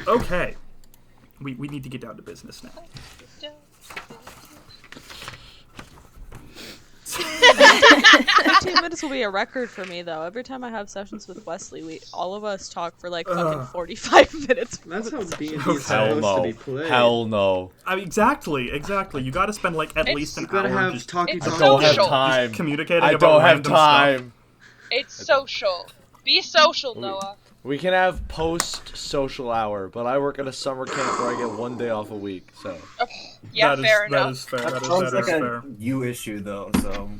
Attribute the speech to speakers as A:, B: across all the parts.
A: Okay. We need to get down to business now.
B: 15 minutes will be a record for me, though. Every time I have sessions with Wesley, all of us talk for like fucking 45 minutes.
C: That's how D&D is
A: Okay.
C: supposed to be played.
D: Hell no.
A: I mean, exactly. You got to spend like at least an
C: You gotta
A: hour
C: have
A: just
C: talkie
E: It's
D: I
C: talkie.
D: don't have
E: social.
D: time.
A: communicating
D: I
A: about
D: don't have
A: random
D: time.
A: stuff.
E: It's social. Be social, Noah.
D: We can have post-social hour, but I work at a summer camp where I get 1 day off a week, so.
E: Yeah,
A: That is-
E: fair
A: That
E: enough.
A: is fair.
F: That
A: That
F: sounds
A: is
F: like
A: fair.
F: a you issue, though, so...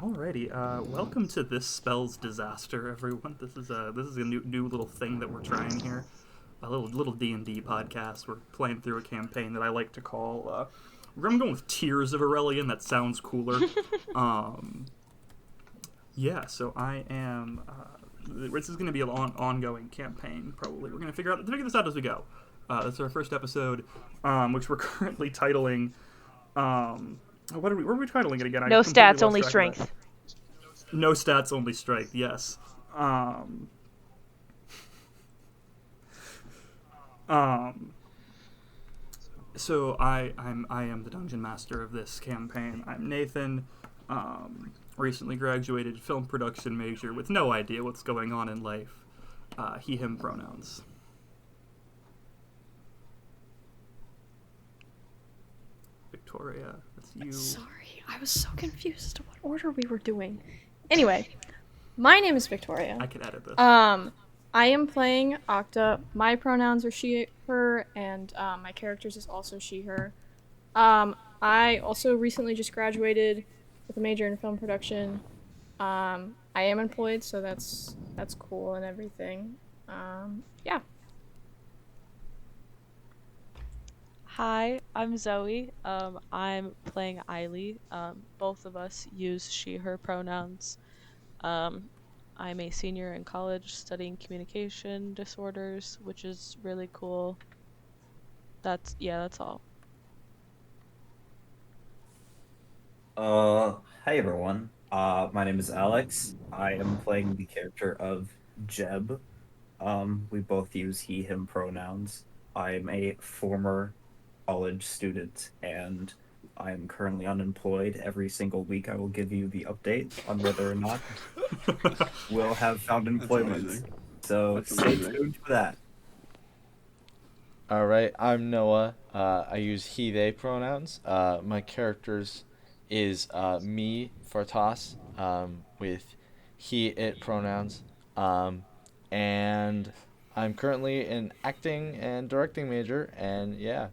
A: Alrighty, welcome to This Spells Disaster, everyone. This is a new little thing that we're trying here. A little D&D podcast. We're playing through a campaign that I like to call, I'm going with Tears of Irelion. That sounds cooler. Yeah, so I am, this is going to be an ongoing campaign, probably. We're going to figure this out as we go. This is our first episode, which we're currently titling, what are we titling it again?
G: No stats, only strength.
A: No stats, only strength. Yes. So I am the dungeon master of this campaign. I'm Nathan. Recently graduated film production major with no idea what's going on in life. He, him pronouns. Victoria, that's you.
G: Sorry, I was so confused as to what order we were doing. Anyway, my name is Victoria.
A: I can edit this.
G: I am playing Octa. My pronouns are she, her, and my character's is also she, her. I also recently just graduated with a major in film production. I am employed, so that's cool and everything. Yeah.
B: Hi, I'm Zoe. I'm playing Eiley. Both of us use she, her pronouns. I'm a senior in college studying communication disorders, which is really cool. That's all.
F: Hi everyone. My name is Alex. I am playing the character of Jeb. We both use he, him pronouns. I'm a former college student, and I am currently unemployed. Every single week I will give you the update on whether or not we'll have found employment.
C: amazing.
F: So
C: That's
F: stay
C: amazing.
F: tuned for that.
D: Alright, I'm Noah. I use he, they pronouns. My character's is me for toss, with he, it pronouns. And I'm currently an acting and directing major, and yeah.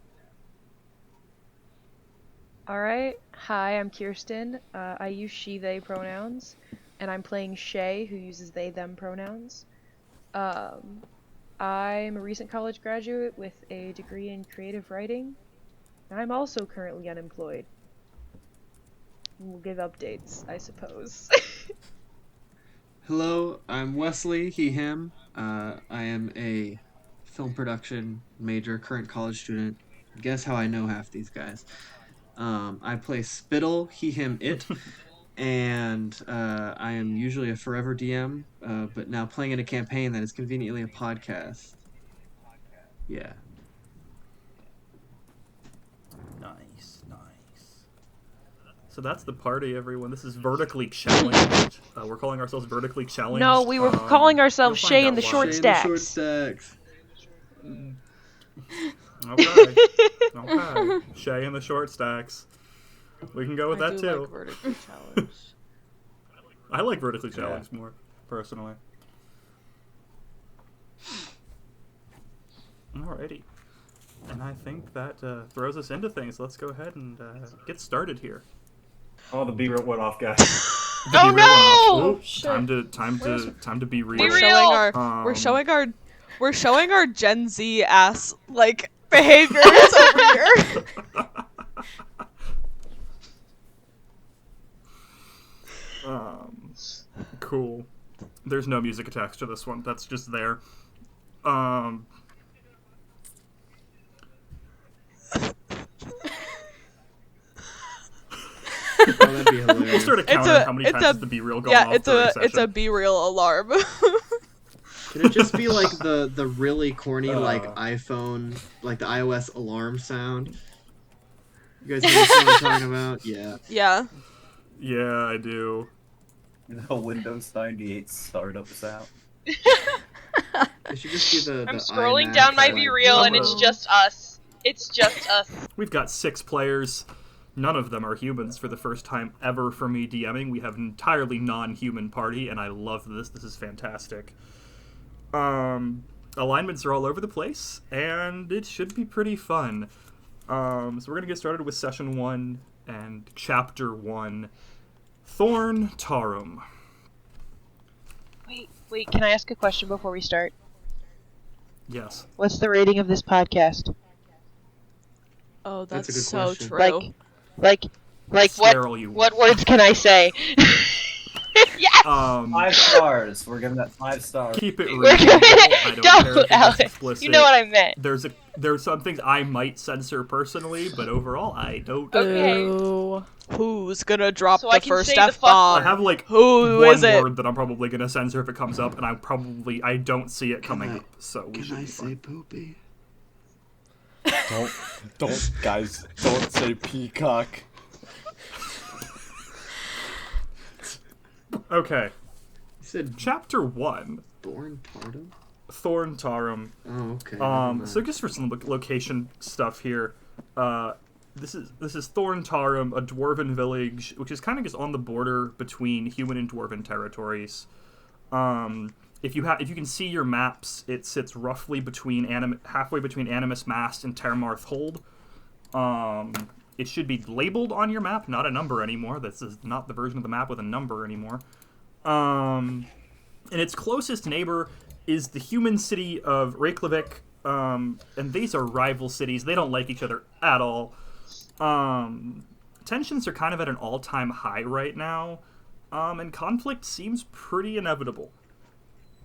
G: Alright, hi, I'm Kirsten. I use she, they pronouns, and I'm playing Shay, who uses they, them pronouns. I'm a recent college graduate with a degree in creative writing. I'm also currently unemployed. We'll give updates, I suppose.
C: Hello, I'm Wesley, he, him. I am a film production major, current college student. Guess how I know half these guys. I play Spittle, he, him, it. And I am usually a forever DM, but now playing in a campaign that is conveniently a podcast. Yeah.
A: Nice. So that's the party, everyone. This is vertically challenged. We're calling ourselves vertically challenged.
G: No, we were calling ourselves
A: you'll find
G: Shay and
A: out
G: the
A: why.
G: Short
C: Shade the short
G: Stacks.
C: stacks.
A: Okay. Shay and the short stacks. We can go with
B: I
A: that
B: do
A: too.
B: like vertically challenged.
A: I like vertically challenged more, personally. Alrighty. And I think that throws us into things. Let's go ahead and get started here.
F: Oh, the B-roll went off, guys.
A: The
E: Oh,
A: be real
E: no!
A: one off. Time to be real.
E: Be
B: We're
E: real.
B: we're showing our Gen Z ass like behaviors over here.
A: Cool. There's no music attached to this one. That's just there.
C: Oh, that'd be hilarious.
A: We'll sort of counter how many times the be real go off.
B: Yeah,
A: during
B: it's a
A: session.
B: be real alarm.
C: Can it just be like the really corny like
A: Uh.
C: iPhone, like the iOS alarm sound? You guys know what I'm talking about? Yeah.
B: Yeah.
A: Yeah, I do.
F: The Windows 98 startup sound.
C: It should just be the
E: I'm
C: the
E: scrolling
C: iMac,
E: down my
C: like,
E: Be Real, and it's
A: Oh.
E: just us. It's just us.
A: We've got 6 players. None of them are humans for the first time ever for me DMing. We have an entirely non-human party, and I love this. This is fantastic. Alignments are all over the place, and it should be pretty fun. So we're going to get started with Session 1 and Chapter 1, Thorn Tarum.
E: Wait, can I ask a question before we start?
A: Yes.
E: What's the rating of this podcast?
B: Oh,
C: That's
B: that's
C: a good
B: so
C: question.
B: true.
E: Like
A: Swear all you
E: what
A: want.
E: words can I say? Yes!
F: 5 stars. We're giving that 5 stars.
A: Keep it
E: We're
A: reasonable.
E: giving
A: I
E: it.
A: don't care
E: Don't,
A: if it's
E: Alex.
A: explicit.
E: You know what I meant.
A: There's some things I might censor personally, but overall I don't
E: Okay.
B: Boo. Who's gonna drop
E: So I
B: the
E: can
B: first
E: say the fuck
B: F-bomb?
A: I have like
B: Who
A: one
B: is it?
A: word that I'm probably gonna censor if it comes up, and I don't see it coming
C: I-
A: up, so we
C: Can
A: should
C: I
A: be
C: say
A: fine.
C: poopy?
D: Don't guys, don't say peacock.
A: Okay,
C: You said
A: Chapter 1,
C: Thorn Tardum?
A: Thorn Tarum.
C: Oh, okay. never mind.
A: So just for some location stuff here, this is Thorn Tarum, a dwarven village, which is kind of just on the border between human and dwarven territories. If you can see your maps, it sits roughly between halfway between Animus Mast and Termarth Hold. It should be labeled on your map, not a number anymore. This is not the version of the map with a number anymore. And its closest neighbor is the human city of Reykjavik, and these are rival cities. They don't like each other at all. Tensions are kind of at an all-time high right now, and conflict seems pretty inevitable.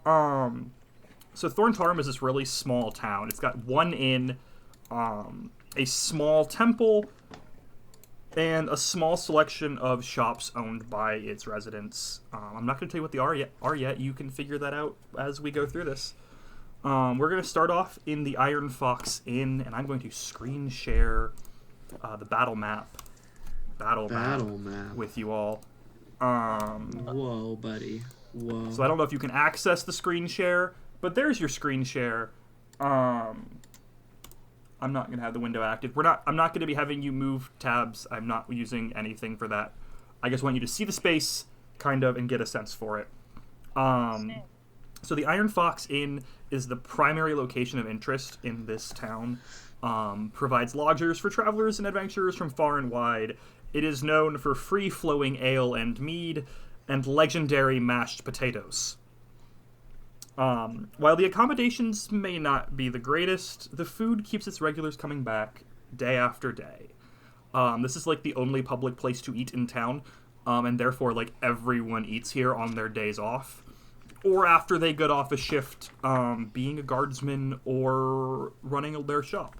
A: So Thorn Tarum is this really small town. It's got one inn, a small temple, and a small selection of shops owned by its residents. I'm not going to tell you what they are yet. You can figure that out as we go through this. We're going to start off in the Iron Fox Inn, and I'm going to screen share the battle map with you all.
C: Whoa, buddy. Whoa.
A: So I don't know if you can access the screen share, but there's your screen share. I'm not going to have the window active. I'm not going to be having you move tabs. I'm not using anything for that. I just want you to see the space, kind of, and get a sense for it. So the Iron Fox Inn is the primary location of interest in this town. Provides lodgers for travelers and adventurers from far and wide. It is known for free-flowing ale and mead, and legendary mashed potatoes. While the accommodations may not be the greatest, the food keeps its regulars coming back day after day. This is like the only public place to eat in town, and therefore like everyone eats here on their days off, or after they get off a shift, being a guardsman or running their shop.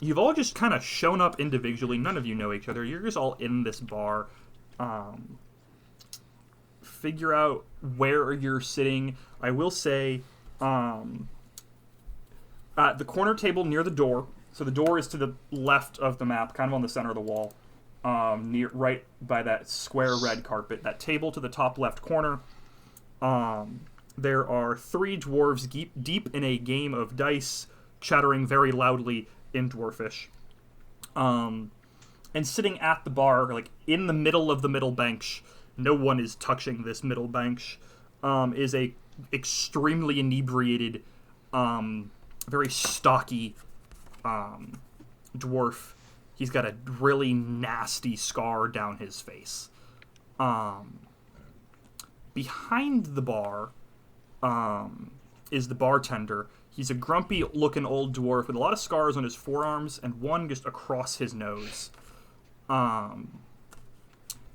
A: You've all just kind of shown up individually. None of you know each other. You're just all in this bar. Figure out where you're sitting. I will say, at the corner table near the door. So the door is to the left of the map, kind of on the center of the wall, right by that square red carpet. That table to the top left corner. There are 3 dwarves deep in a game of dice, chattering very loudly in Dwarfish. And sitting at the bar, like in the middle of the middle bench, no one is touching this middle bench, is a extremely inebriated, very stocky dwarf. He's got a really nasty scar down his face. Behind the bar is the bartender. He's a grumpy-looking old dwarf with a lot of scars on his forearms and one just across his nose. And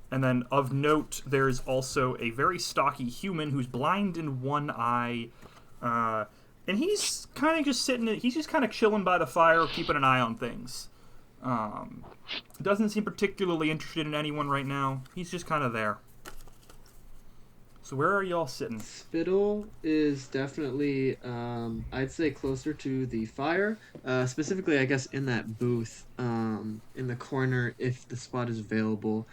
A: then, of note, there's also a very stocky human who's blind in one eye. And he's kind of just he's just kind of chilling by the fire, keeping an eye on things. Doesn't seem particularly interested in anyone right now. He's just kind of there. So So where are y'all sitting?
C: Spittle is definitely, I'd say, closer to the fire. Specifically, I guess, in that booth, in the corner, if the spot is available.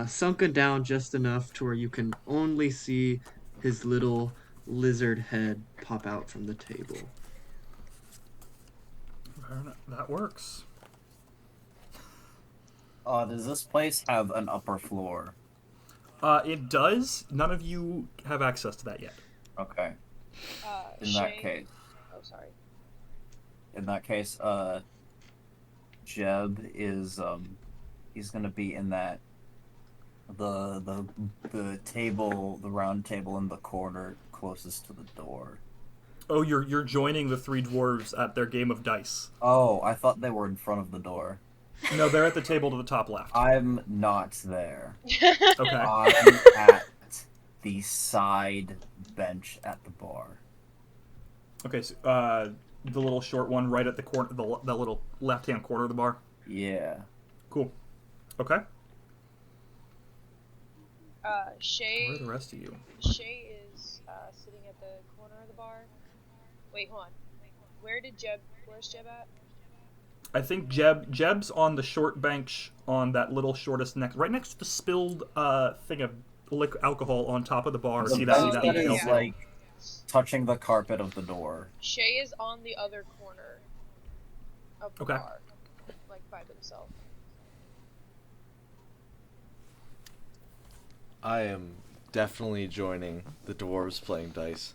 C: Sunken down just enough to where you can only see his little lizard head pop out from the table.
A: That works.
F: Does this place have an upper floor?
A: It does. None of you have access to that yet.
F: Okay. In
E: Shay...
F: that case.
E: Oh, sorry.
F: In that case, Jeb is he's gonna be in that the table, the round table in the corner closest to the door.
A: Oh, you're joining the three dwarves at their game of dice.
F: Oh, I thought they were in front of the door.
A: No, they're at the table to the top left.
F: I'm not there.
A: Okay.
F: I'm at the side bench at the bar.
A: Okay, so the little short one right at the corner, the little left-hand corner of the bar.
F: Yeah.
A: Cool. Okay.
E: Shay...
A: Where are the rest of you?
E: Shay is sitting at the corner of the bar. Wait, hold on. Where's Jeb at?
A: I think Jeb's on the short bench on that little shortest right next to the spilled thing of alcohol on top of the bar.
F: The
A: See
F: bench
A: that?
F: that is
E: Yeah.
F: like touching the carpet of the door.
E: Shay is on the other corner of the
A: Okay.
E: bar, like by himself.
D: I am definitely joining the dwarves playing dice.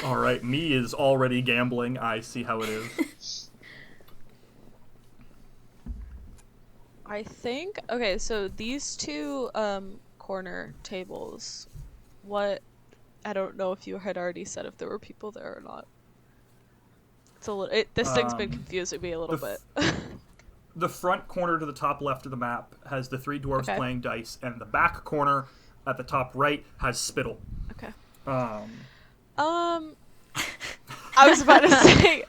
A: All right, me is already gambling. I see how it is.
B: I think okay, so these two corner tables, what I don't know if you had already said if there were people there or not. It's a little this thing's been confusing me a little bit.
A: The front corner to the top left of the map has the three dwarves
B: Okay.
A: playing dice, and the back corner at the top right has Spittle.
B: Okay.
A: Um,
B: I was about to say,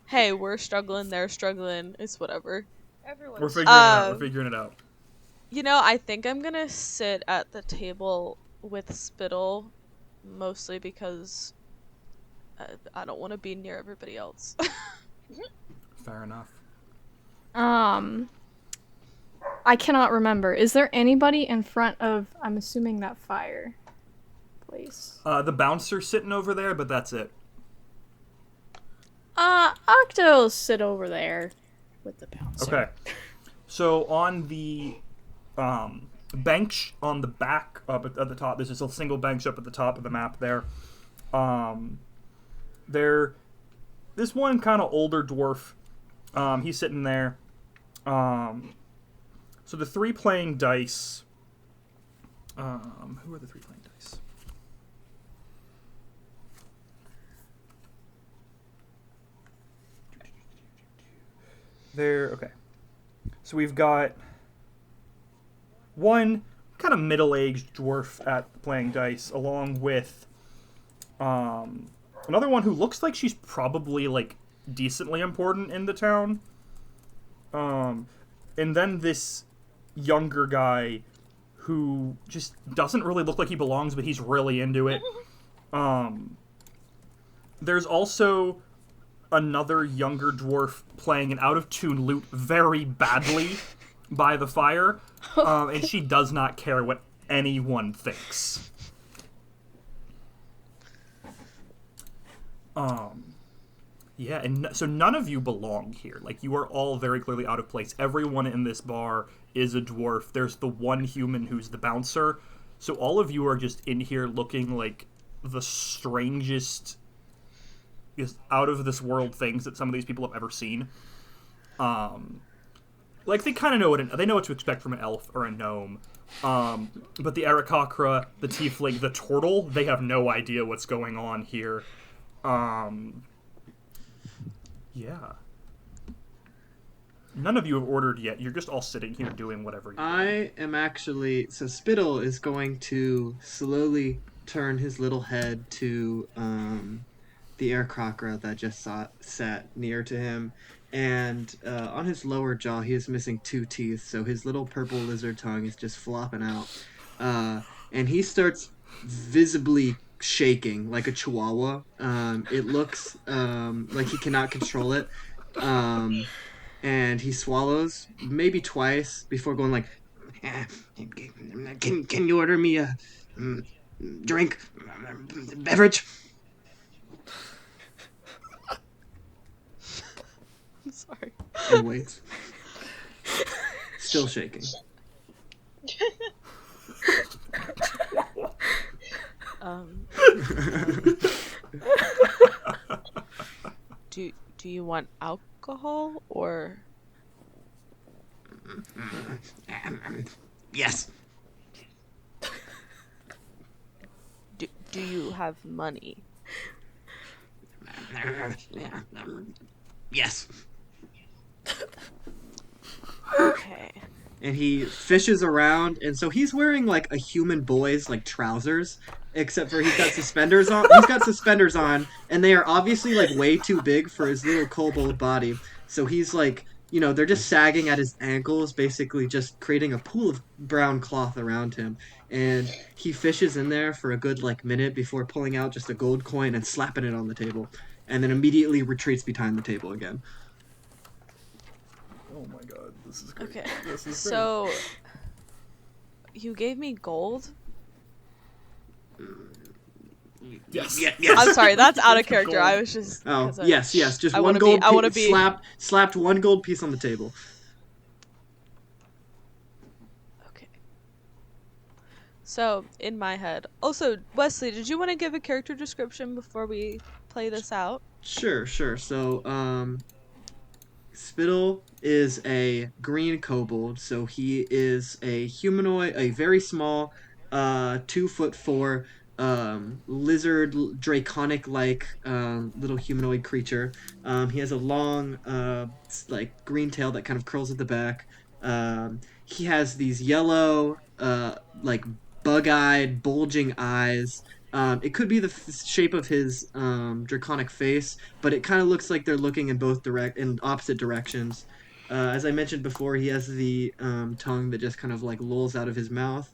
B: hey, we're struggling, they're struggling, it's whatever.
E: Everyone's...
A: we're figuring it out. We're figuring it out.
B: You know, I think I'm gonna sit at the table with Spittle, mostly because I don't want to be near everybody else.
A: Fair enough.
H: I cannot remember. Is there anybody in front of, I'm assuming, that fire place?
A: The bouncer sitting over there, but that's it.
H: Octo'll sit over there with the bouncer.
A: Okay. So on the bench on the back up at the top, there's just a single bench up at the top of the map there. This one kind of older dwarf, he's sitting there. So the three playing dice. Who are the three playing dice? Okay. So we've got one kind of middle-aged dwarf at playing dice, along with another one who looks like she's probably like decently important in the town. And then this younger guy who just doesn't really look like he belongs, but he's really into it. There's also another younger dwarf playing an out-of-tune lute very badly by the fire, and she does not care what anyone thinks. Yeah, and so none of you belong here. Like, you are all very clearly out of place. Everyone in this bar is a dwarf. There's the one human who's the bouncer. So all of you are just in here looking like the strangest, just out-of-this-world things that some of these people have ever seen. Like, they kind of know they know what to expect from an elf or a gnome. But the Aarakocra, the tiefling, the turtle, they have no idea what's going on here. Yeah. None of you have ordered yet. You're just all sitting here doing whatever you want.
C: I am actually... So Spittle is going to slowly turn his little head to the Aarakocra that just sat near to him. And on his lower jaw, he is missing 2 teeth, so his little purple lizard tongue is just flopping out. And he starts visibly shaking like a chihuahua. It looks like he cannot control it. And he swallows maybe twice before going like, can you order me a drink, beverage?
B: I'm sorry.
C: And waits. Still shaking.
B: Do you want alcohol or?
C: Yes.
B: Do you have money?
C: Yes.
B: Okay.
C: And he fishes around, and so he's wearing like a human boy's like trousers, except for he's got suspenders on. He's got suspenders on, and they are obviously like way too big for his little kobold body. So he's like, they're just sagging at his ankles, basically just creating a pool of brown cloth around him. And he fishes in there for a good like minute before pulling out just a gold coin and slapping it on the table, and then immediately retreats behind the table again.
A: Oh my god, this is great.
B: Okay.
A: This is
B: So you gave me gold?
A: great. Yes.
C: Yes.
B: I'm sorry, that's out of character.
A: Gold.
B: I was just
C: Oh,
B: 'cause I-
C: yes. Just
B: I
C: one
B: wanna
C: gold
B: be- I wanna
C: piece.
B: be-
C: Slapped one gold piece on the table.
B: Okay. So, in my head. Also, Wesley, did you want to give a character description before we play this out?
C: Sure. So, Spittle is a green kobold, so he is a humanoid, a very small, 2'4", lizard, draconic-like, little humanoid creature. He has a long, like green tail that kind of curls at the back. He has these yellow, like bug-eyed, bulging eyes. It could be the shape of his draconic face, but it kind of looks like they're looking in opposite directions. As I mentioned before, he has the tongue that just kind of like lolls out of his mouth.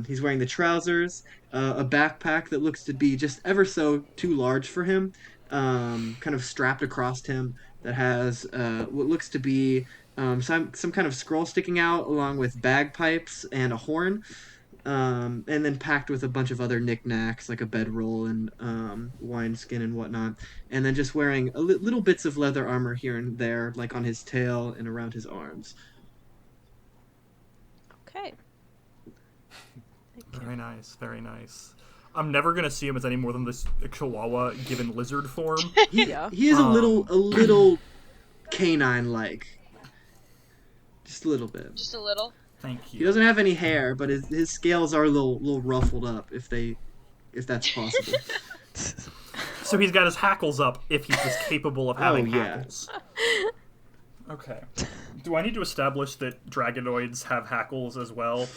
C: He's wearing the trousers, a backpack that looks to be just ever so too large for him, kind of strapped across him that has what looks to be some kind of scroll sticking out, along with bagpipes and a horn. And then packed with a bunch of other knickknacks like a bedroll and wineskin and whatnot, and then just wearing little bits of leather armor here and there, like on his tail and around his arms.
B: Okay.
A: Very nice, very nice. I'm never gonna see him as any more than this chihuahua given lizard form.
B: Yeah.
C: He is a little canine-like, just a little bit.
E: Just a little.
A: Thank
C: He
A: you.
C: doesn't have any hair, but his scales are a little ruffled up, if that's possible.
A: So he's got his hackles up if he's just capable of having
C: yeah.
A: hackles. Okay. Do I need to establish that dragonoids have hackles as well?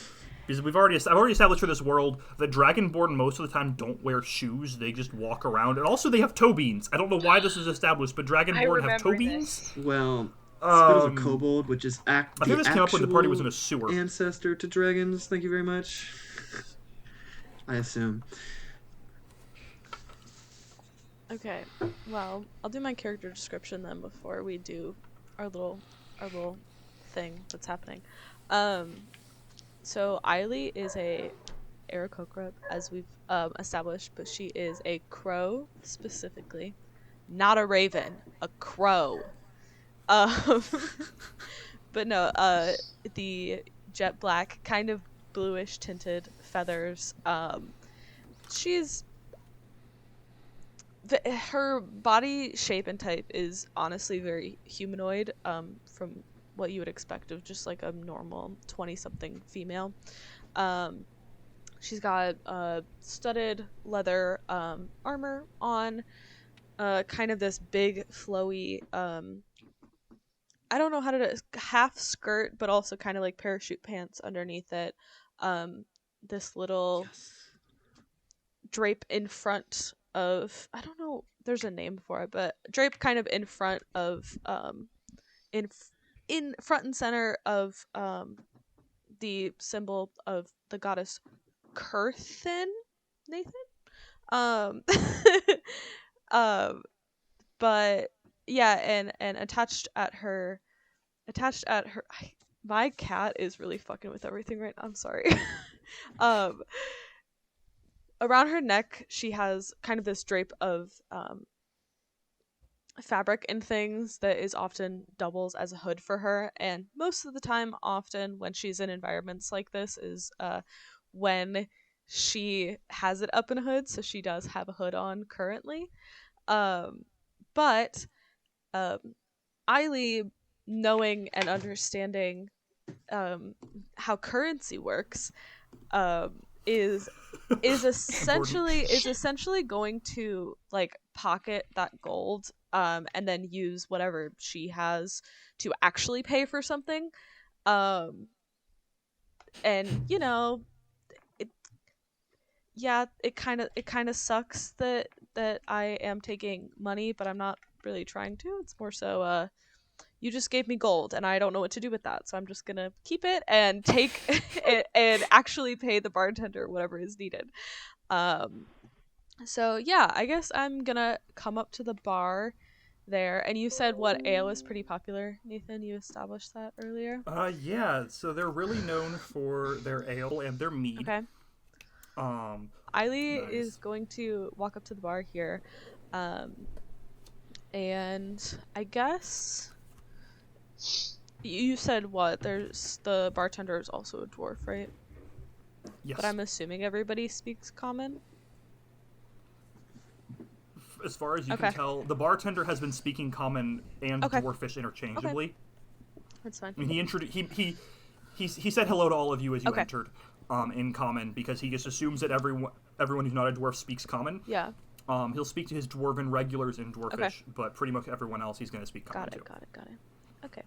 A: Because I've already established for this world that Dragonborn most of the time don't wear shoes. They just walk around. And also they have toe beans. I don't know why this is established, but Dragonborn have toe
E: remember
A: beans?
C: Well, Spittle's a kobold, which is
A: I think this came up when the party was in a sewer.
C: ancestor to dragons. Thank you very much. I assume.
B: Okay. Well, I'll do my character description then before we do our little thing that's happening. So Eiley is a Aarakocra, as we've established, but she is a crow specifically, not a raven, a crow. But no, the jet black, kind of bluish tinted feathers. Her body shape and type is honestly very humanoid, from what you would expect of just like a normal 20-something female. She's got studded leather armor on, kind of this big flowy, I don't know how to half skirt, but also kind of like parachute pants underneath it. This little drape in front of, I don't know there's a name for it, but draped kind of in front of in front and center of the symbol of the goddess Kurthin, Nathan. Um, um, but yeah, and attached at her. My cat is really fucking with everything right now. I'm sorry. um, Around her neck, she has kind of this drape of fabric and things that is often doubles as a hood for her, and most of the time, often when she's in environments like this, is when she has it up in a hood. So she does have a hood on currently, but Eiley, knowing and understanding how currency works, is essentially going to like pocket that gold and then use whatever she has to actually pay for something. And you know, it kind of sucks that I am taking money, but I'm not really trying to. It's more so you just gave me gold and I don't know what to do with that, so I'm just gonna keep it and take it and actually pay the bartender whatever is needed. So yeah, I guess I'm gonna come up to the bar there. And you said what ale is pretty popular, Nathan? You established that earlier.
A: Yeah, so they're really known for their ale and their mead.
B: Okay. Eiley is going to walk up to the bar here, and I guess you said what? There's the bartender is also a dwarf, right?
A: Yes.
B: But I'm assuming everybody speaks common.
A: As far as you can tell, the bartender has been speaking common and dwarfish interchangeably.
B: Okay. That's fine.
A: I mean, he said hello to all of you as you entered, in common, because he just assumes that everyone who's not a dwarf speaks common.
B: Yeah.
A: He'll speak to his dwarven regulars in dwarfish, but pretty much everyone else he's going to speak common to.
B: Got it. Okay.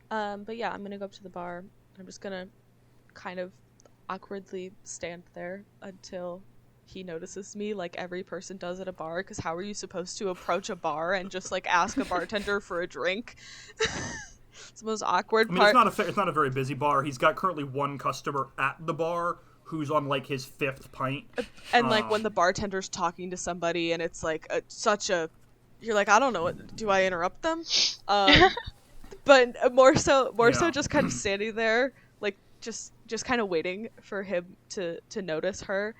B: But yeah, I'm gonna go up to the bar. I'm just gonna kind of awkwardly stand there until he notices me, like every person does at a bar, because how are you supposed to approach a bar and just like ask a bartender for a drink? It's the most awkward part.
A: It's not a very busy bar. He's got currently one customer at the bar who's on like his 5th pint.
B: And like when the bartender's talking to somebody and it's like you're like, I don't know, do I interrupt them? But more so just kind of standing there, like just kind of waiting for him to notice her.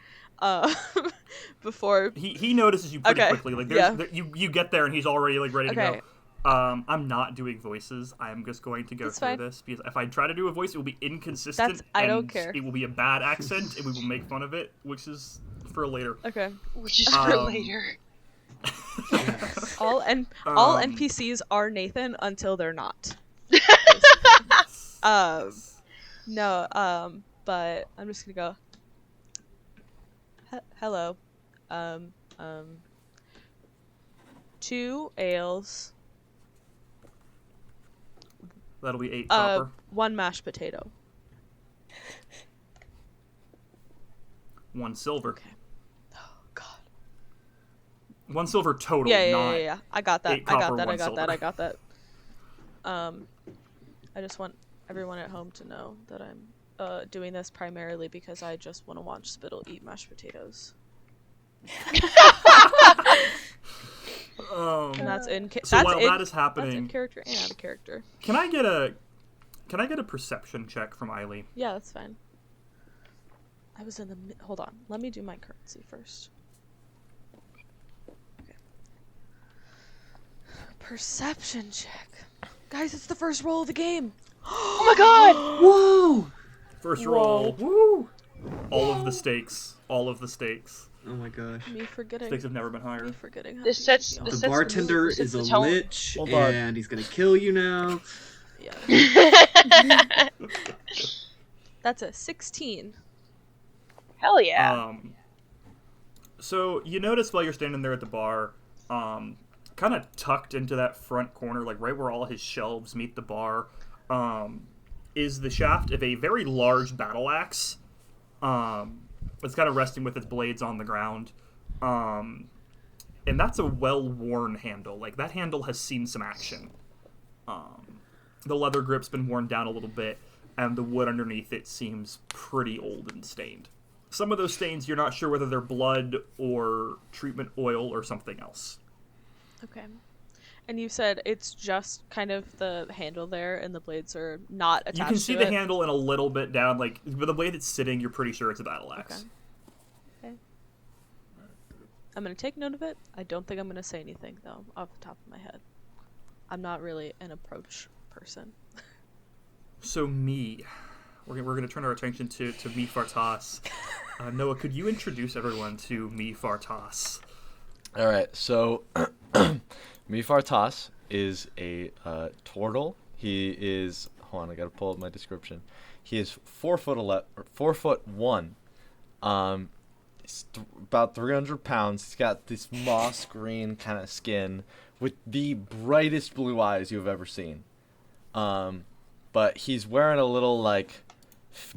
B: Before
A: he notices you pretty quickly. Like you get there and he's already like ready to go. I'm not doing voices. I'm just going to go through this because if I try to do a voice, it will be inconsistent.
B: I don't care.
A: It will be a bad accent, and we will make fun of it, which is for later.
B: Okay.
E: Which is for later.
B: All NPCs are Nathan until they're not. No. But I'm just gonna go. Hello. 2 ales.
A: That'll be 8 copper.
B: 1 mashed potato.
A: 1 silver.
B: Okay. Oh God.
A: 1 silver total.
B: Yeah. I got that.
A: 8 copper,
B: I got that. I just want everyone at home to know that I'm doing this primarily because I just want to watch Spittle eat mashed potatoes. And that's in
A: that is happening.
B: That's in character and out of character.
A: Can I get a perception check from Eiley?
B: Yeah, that's fine. I was in the hold on. Let me do my currency first. Okay. Perception check. Guys, it's the first roll of the game.
E: Oh my god!
C: Whoa!
A: First roll. Woo! All of the stakes.
C: Oh my gosh.
B: Me forgetting.
A: Stakes have never been higher.
B: Me forgetting. How
E: This sets
B: to
E: the
C: The bartender is a lich,
D: Hold on.
C: and he's gonna kill you now.
B: Yeah. That's a 16.
E: Hell yeah.
A: So you notice while you're standing there at the bar, kind of tucked into that front corner, like right where all his shelves meet the bar, is the shaft of a very large battle axe. It's kind of resting with its blades on the ground. And and that's a well-worn handle. Like, that handle has seen some action. The leather grip's been worn down a little bit, and the wood underneath it seems pretty old and stained. Some of those stains, you're not sure whether they're blood or treatment oil or something else.
B: Okay. And you said it's just kind of the handle there, and the blades are not attached to it?
A: You can see the handle and a little bit down, like, with the way it's sitting, you're pretty sure it's a battle axe.
B: Okay. I'm going to take note of it. I don't think I'm going to say anything, though, off the top of my head. I'm not really an approach person.
A: So we're going to turn our attention to me Fartas. Noah, could you introduce everyone to me Fartas?
D: All right, so me Fartas is a turtle. He is, hold on, I gotta pull up my description. He is 4'1". He's about 300 pounds. He's got this moss green kind of skin with the brightest blue eyes you've ever seen. But he's wearing a little like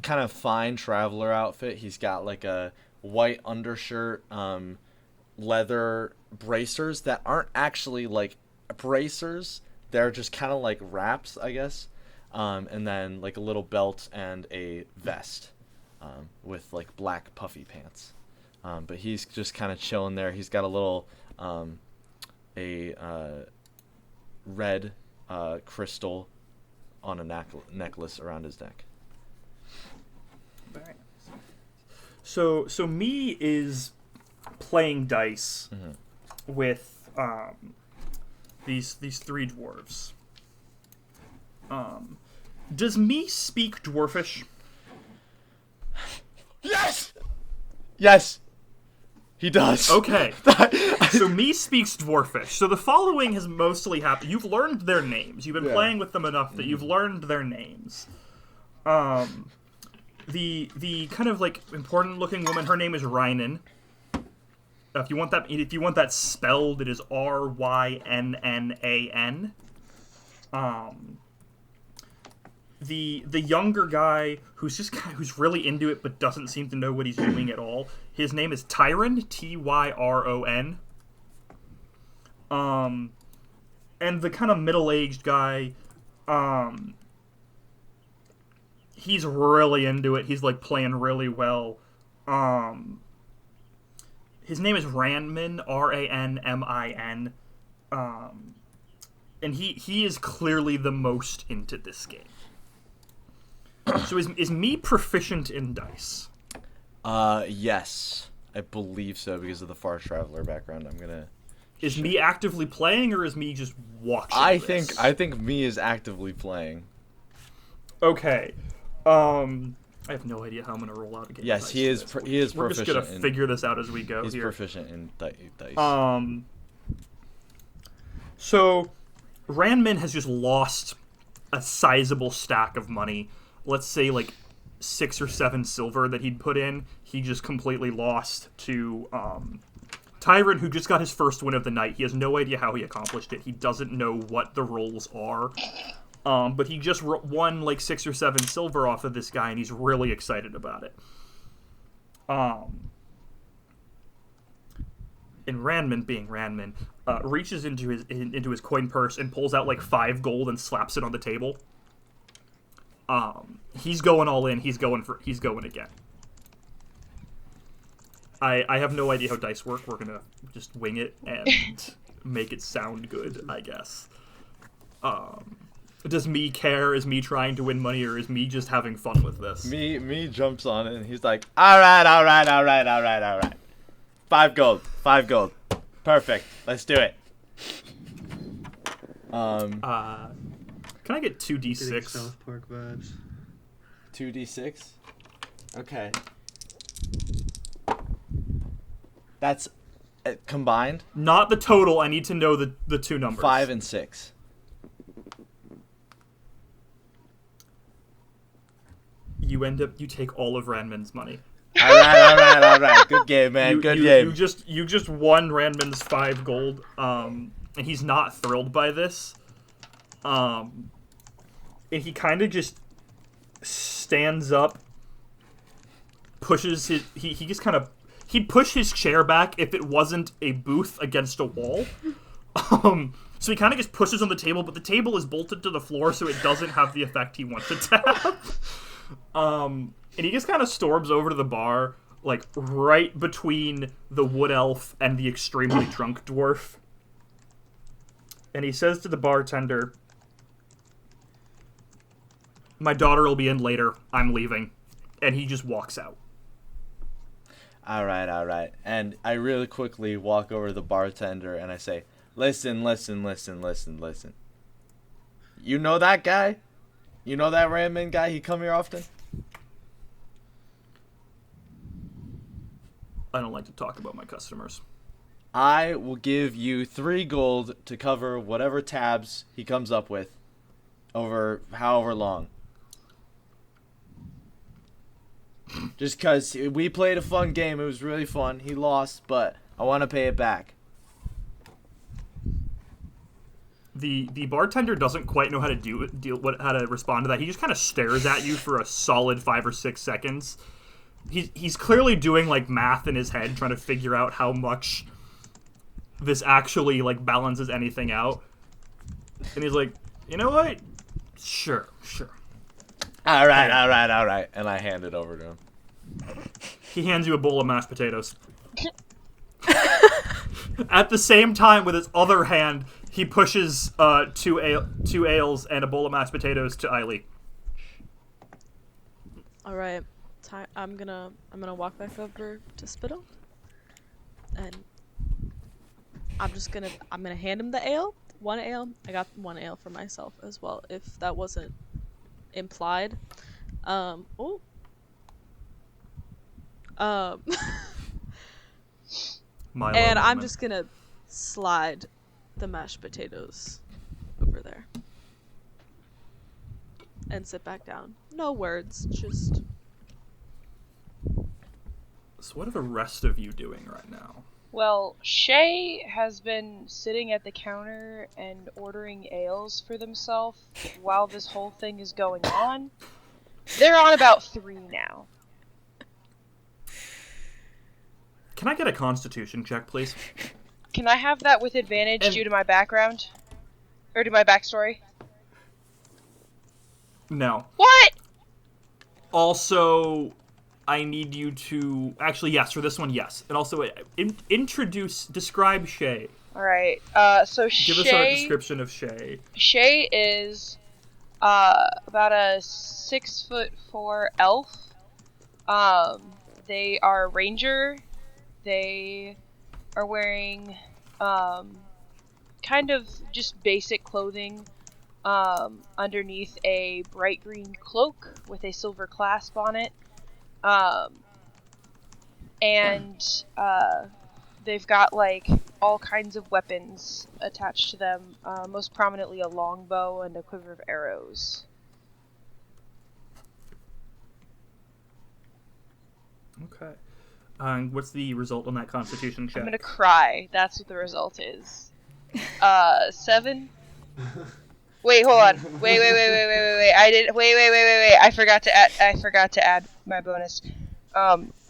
D: kind of fine traveler outfit. He's got like a white undershirt, leather bracers that aren't actually like bracers. They're just kind of like wraps, I guess. And then like a little belt and a vest with like black puffy pants. But he's just kind of chilling there. He's got a little red crystal on a necklace around his neck.
A: Very nice. So me is playing dice with these three dwarves. Does me speak Dwarfish?
D: Yes, he does.
A: Okay. So me speaks Dwarfish. So the following has mostly happened. You've learned their names. You've been playing with them enough that you've learned their names. The kind of like important looking woman, her name is Rynan. If you want that spelled, it is Rynnan. The younger guy who's really into it but doesn't seem to know what he's doing at all. His name is Tyron, Tyron. And the kind of middle-aged guy, he's really into it. He's like playing really well. His name is Ranmin, Ranmin. And he is clearly the most into this game. So is me proficient in dice?
D: Yes, I believe so because of the Far Traveler background. I'm gonna.
A: Is me actively playing or is me just watching?
D: I
A: this?
D: think me is actively playing.
A: Okay. I have no idea how I'm gonna roll out again.
D: Yes, he is. He is
A: We're
D: proficient.
A: We're just gonna figure this out as we go.
D: He's
A: here.
D: proficient in dice.
A: So, Ranmin has just lost a sizable stack of money. Let's say like 6 or 7 silver that he'd put in. He just completely lost to Tyron, who just got his first win of the night. He has no idea how he accomplished it. He doesn't know what the rolls are. But he just won like 6 or 7 silver off of this guy, and he's really excited about it. And Ranman, being Ranman, reaches into his coin purse and pulls out like 5 gold and slaps it on the table. He's going all in. He's going again. I have no idea how dice work. We're gonna just wing it and make it sound good, I guess. Does me care? Is me trying to win money, or is me just having fun with this?
D: Me jumps on it and he's like, all right. 5 gold. Perfect. Let's do it.
A: Can I get 2d6?
C: South Park vibes.
D: 2d6. Okay. That's combined.
A: Not the total. I need to know the two numbers.
D: 5 and 6.
A: You take all of Ranman's money.
D: All right. Good game, man. Good game.
A: You just won Ranman's 5 gold. And he's not thrilled by this. And he kind of just stands up, pushes his. He he'd push his chair back if it wasn't a booth against a wall. So he kind of just pushes on the table, but the table is bolted to the floor, so it doesn't have the effect he wants it to have. And he just kind of storms over to the bar, like right between the wood elf and the extremely drunk dwarf. And he says to the bartender, "My daughter will be in later. I'm leaving." And he just walks out.
D: All right. And I really quickly walk over to the bartender and I say, listen. You know that guy? You know that Randman guy? He come here often?
A: I don't like to talk about my customers.
D: I will give you 3 gold to cover whatever tabs he comes up with over however long. Just because we played a fun game. It was really fun. He lost, but I want to pay it back.
A: The bartender doesn't quite know how to how to respond to that. He just kind of stares at you for a solid 5 or 6 seconds. He's clearly doing like math in his head, trying to figure out how much this actually like balances anything out. And he's like, "You know what? Sure.
D: All right. And I hand it over to him.
A: He hands you a bowl of mashed potatoes. At the same time, with his other hand, he pushes 2 ales and a bowl of mashed potatoes to Eiley.
B: All right, I'm gonna walk back over to Spittle, and I'm gonna hand him the ale. 1 ale. I got 1 ale for myself as well, if that wasn't implied. And I'm just gonna slide the mashed potatoes over there and sit back down. No words, just.
A: So what are the rest of you doing right now?
E: Well, Shay has been sitting at the counter and ordering ales for themselves while this whole thing is going on. They're on about 3 now.
A: Can I get a Constitution check, please?
E: Can I have that with advantage due to my background? Or to my backstory?
A: No.
E: What?
A: Also, I need you to... Actually, yes, for this one, yes. And also, describe Shay.
E: Alright, so Shay...
A: Give us a description of Shay.
E: Shay is, about a 6'4" elf. They are a ranger. They are wearing, kind of just basic clothing, underneath a bright green cloak with a silver clasp on it. They've got, like, all kinds of weapons attached to them, most prominently a longbow and a quiver of arrows.
A: Okay. What's the result on that Constitution check?
E: I'm gonna cry. That's what the result is. 7? Wait, hold on. Wait. Wait. I forgot to add my bonus.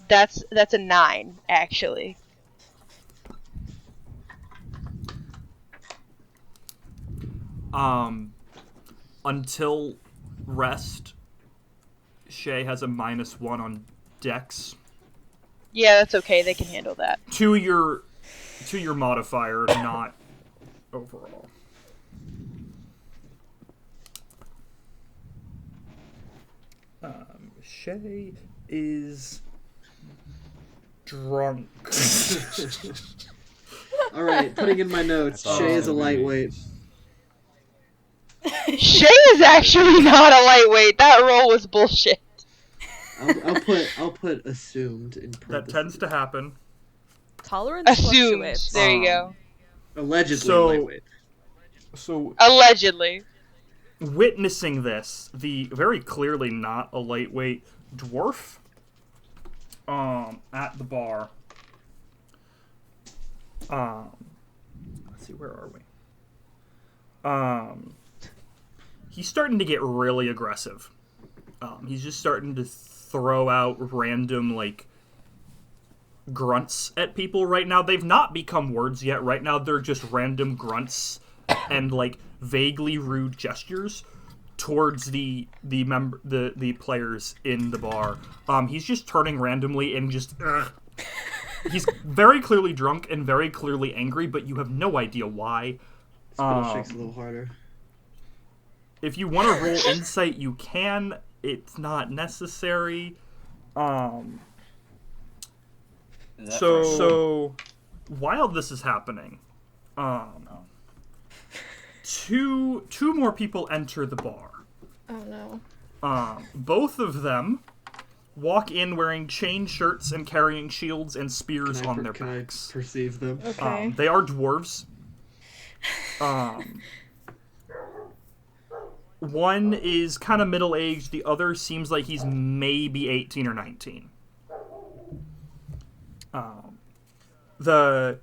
E: That's a 9, actually.
A: Until rest, Shay has a -1 on Dex.
E: Yeah, that's okay. They can handle that.
A: To your modifier, not overall. Shay is drunk.
C: Alright, putting in my notes, Shay is a lightweight.
E: Shay is actually not a lightweight. That roll was bullshit.
C: I'll put assumed in parentheses.
A: That tends to happen.
B: Tolerance
E: Assumed.
B: fluctuates.
E: There you go.
C: Allegedly lightweight.
A: So
E: Allegedly.
A: witnessing this, the very clearly not a lightweight dwarf at the bar. Let's see, where are we? He's starting to get really aggressive. He's just starting to throw out random, like, grunts at people right now. They've not become words yet. Right now, they're just random grunts and like vaguely rude gestures towards the players in the bar. He's just turning randomly and just. He's very clearly drunk and very clearly angry, but you have no idea why.
C: Spittle shakes a little harder.
A: If you want to roll insight, you can. It's not necessary. So while this is happening, two more people enter the bar.
H: Oh no.
A: Both of them walk in wearing chain shirts and carrying shields and spears on their backs.
C: Can I perceive them?
H: Okay.
A: They are dwarves. One is kind of middle-aged. The other seems like he's maybe 18 or 19. The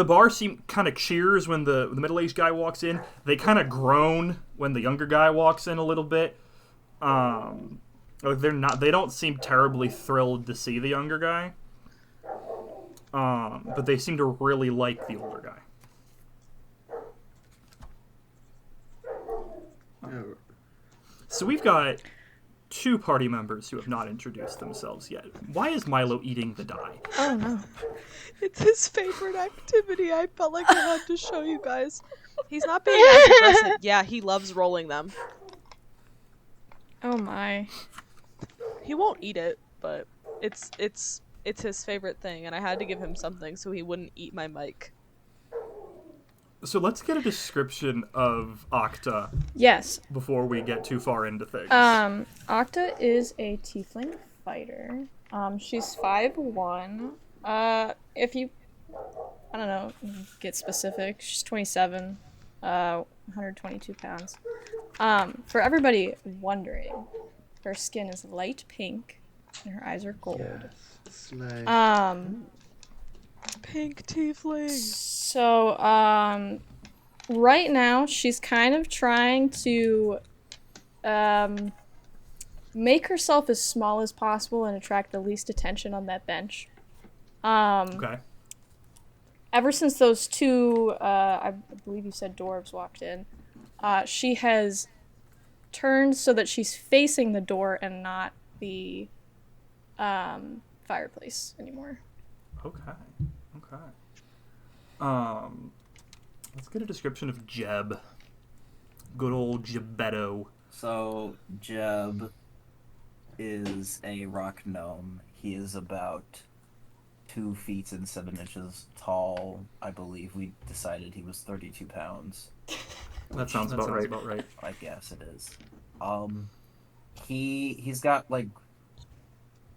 A: bar kind of cheers when the middle-aged guy walks in. They kind of groan when the younger guy walks in a little bit. They don't seem terribly thrilled to see the younger guy. But they seem to really like the older guy. So we've got two party members who have not introduced themselves yet. Why is Milo eating the die?
H: Oh no.
B: It's his favorite activity. I felt like I had to show you guys. He's not being as aggressive. Yeah, he loves rolling them.
H: Oh my.
B: He won't eat it, but it's his favorite thing, and I had to give him something so he wouldn't eat my mic.
A: So let's get a description of Octa
H: Yes.
A: before we get too far into things.
H: Octa is a tiefling fighter. She's 5'1". If you, I don't know, get specific, she's 27, 122 pounds. For everybody wondering, her skin is light pink, and her eyes are gold.
C: Slay.
B: Pink tiefling.
H: So, right now, she's kind of trying to, make herself as small as possible and attract the least attention on that bench.
A: Okay.
H: Ever since those two, I believe you said dwarves walked in, she has turned so that she's facing the door and not the, fireplace anymore.
A: Okay. Let's get a description of Jeb. Good old Jebetto.
F: So, Jeb is a rock gnome. He is about 2 feet and 7 inches tall. I believe we decided he was 32 pounds.
A: That sounds about right.
F: I guess it is. He's got, like,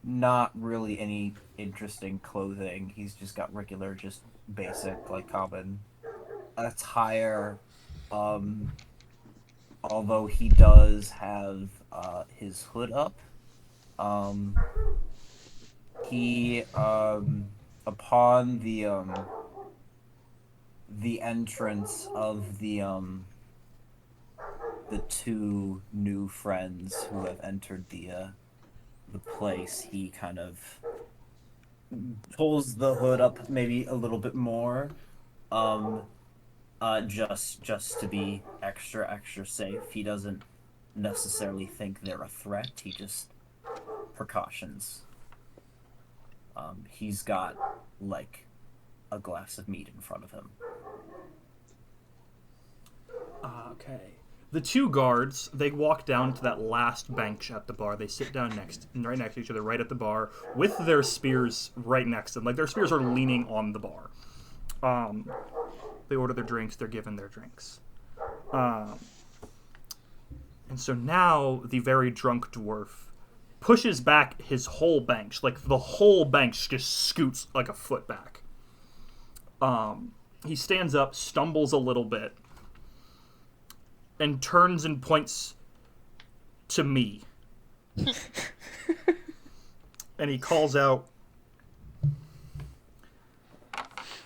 F: not really any interesting clothing. He's just got regular, just basic, like, common attire. Although he does have his hood up. He upon the entrance of the 2 new friends who have entered the place, he kind of pulls the hood up maybe a little bit more, just to be extra safe. He doesn't necessarily think they're a threat. He just precautions. He's got like a glass of meat in front of him.
A: Okay. The 2 guards, they walk down to that last bench at the bar. They sit down right next to each other, right at the bar, with their spears right next to them. Like, their spears are leaning on the bar. They order their drinks, they're given their drinks. And so now, the very drunk dwarf pushes back his whole bench. Like, the whole bench just scoots like a foot back. He stands up, stumbles a little bit, and turns and points to me. And he calls out,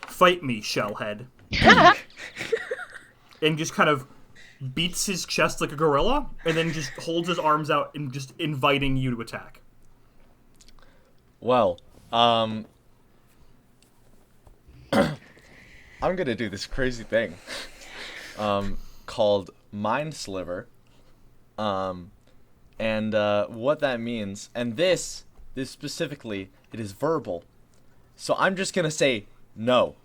A: "Fight me, shellhead." And just kind of beats his chest like a gorilla, and then just holds his arms out and just inviting you to attack.
D: Well, I'm gonna do this crazy thing, called Mind Sliver, and what that means, and this specifically, it is verbal, so I'm just gonna say no,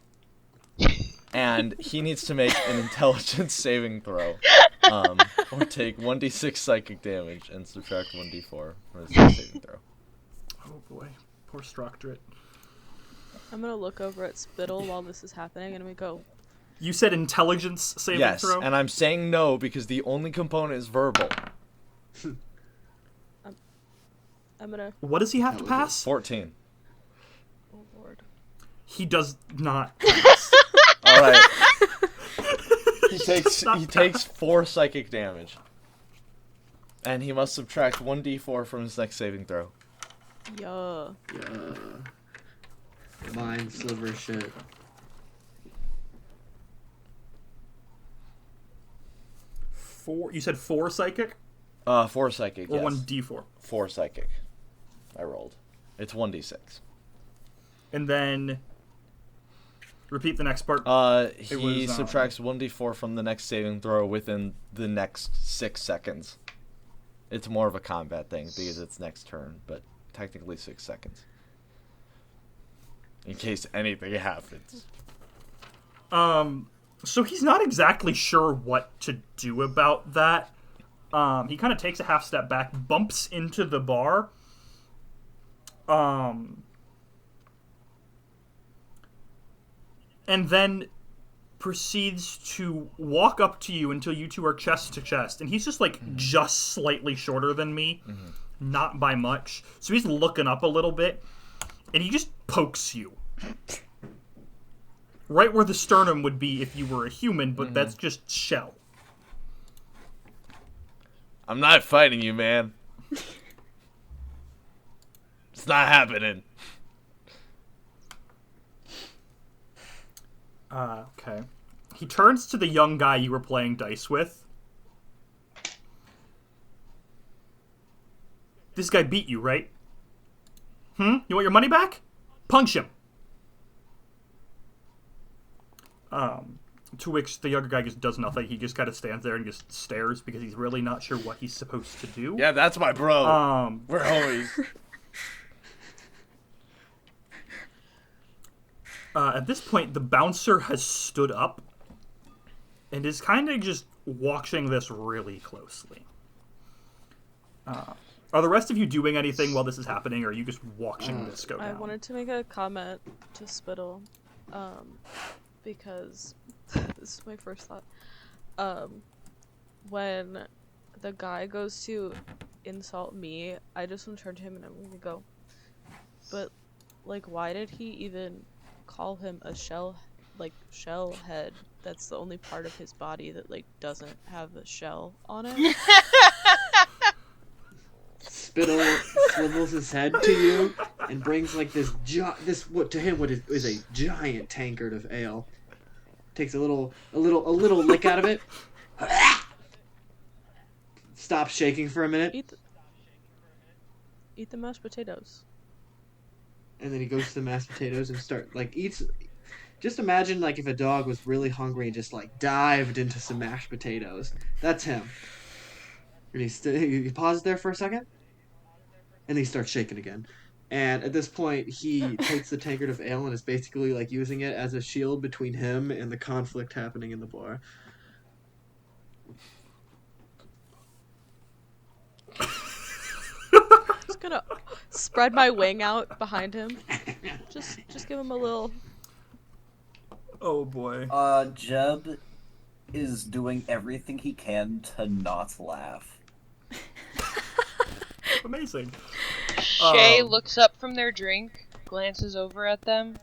D: and he needs to make an intelligence saving throw, or take 1d6 psychic damage and subtract 1d4 from his next saving throw.
A: Oh boy, poor Structrit.
B: I'm gonna look over at Spittle while this is happening, and we go.
A: You said intelligence saving
D: Yes,
A: throw?
D: and I'm saying no because the only component is verbal.
B: I'm gonna.
A: What does he have to pass?
D: 14.
B: Oh lord.
A: He does not pass.
D: All right. He
A: Stop
D: takes 4 psychic damage, and he must subtract 1d4 from his next saving throw.
B: Yeah.
C: Yeah. Mind sliver shit.
A: You said 4 psychic?
D: 4 psychic,
A: Or
D: yes.
A: 1d4?
D: 4 psychic. I rolled. It's 1d6.
A: And then... Repeat the next part.
D: He subtracts 1d4 from the next saving throw within the next 6 seconds. It's more of a combat thing because it's next turn, but technically 6 seconds. In case anything happens.
A: So he's not exactly sure what to do about that. He kind of takes a half step back, bumps into the bar. And then proceeds to walk up to you until you two are chest to chest. And he's just just slightly shorter than me. Mm-hmm. Not by much. So he's looking up a little bit. And he just pokes you. Right where the sternum would be if you were a human, but that's just shell.
D: I'm not fighting you, man. It's not happening.
A: Okay. He turns to the young guy you were playing dice with. This guy beat you, right? You want your money back? Punch him. To which the younger guy just does nothing. He just kind of stands there and just stares because he's really not sure what he's supposed to do.
D: Yeah, that's my bro. We're homies.
A: At this point, the bouncer has stood up and is kind of just watching this really closely. Are the rest of you doing anything while this is happening, or are you just watching this go down?
B: I wanted to make a comment to Spittle, because this is my first thought. When the guy goes to insult me, I just want to turn to him and I'm gonna go, but, why did he even call him a shell head? That's the only part of his body that, doesn't have the shell on it.
C: Spittle swivels his head to you and brings what to him is a giant tankard of ale. Takes a little lick out of it. Stops shaking for a minute.
B: Eat the mashed potatoes.
C: And then he goes to the mashed potatoes and eats. Just imagine if a dog was really hungry and just dived into some mashed potatoes. That's him. And he pauses there for a second. And he starts shaking again. And at this point, he takes the tankard of ale and is basically using it as a shield between him and the conflict happening in the bar.
B: Just gonna spread my wing out behind him. Just give him a little.
A: Oh boy.
F: Jeb is doing everything he can to not laugh.
A: Amazing.
E: Shay looks up from their drink, glances over at them,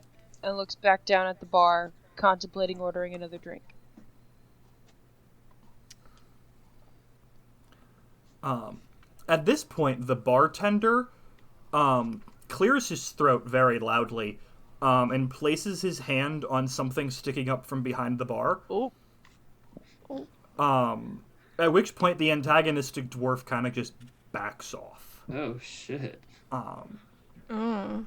E: and looks back down at the bar, contemplating ordering another drink.
A: At this point, the bartender clears his throat very loudly and places his hand on something sticking up from behind the bar.
B: Oh.
A: At which point, the antagonistic dwarf kind of just backs off.
C: Oh, shit.
H: Mm.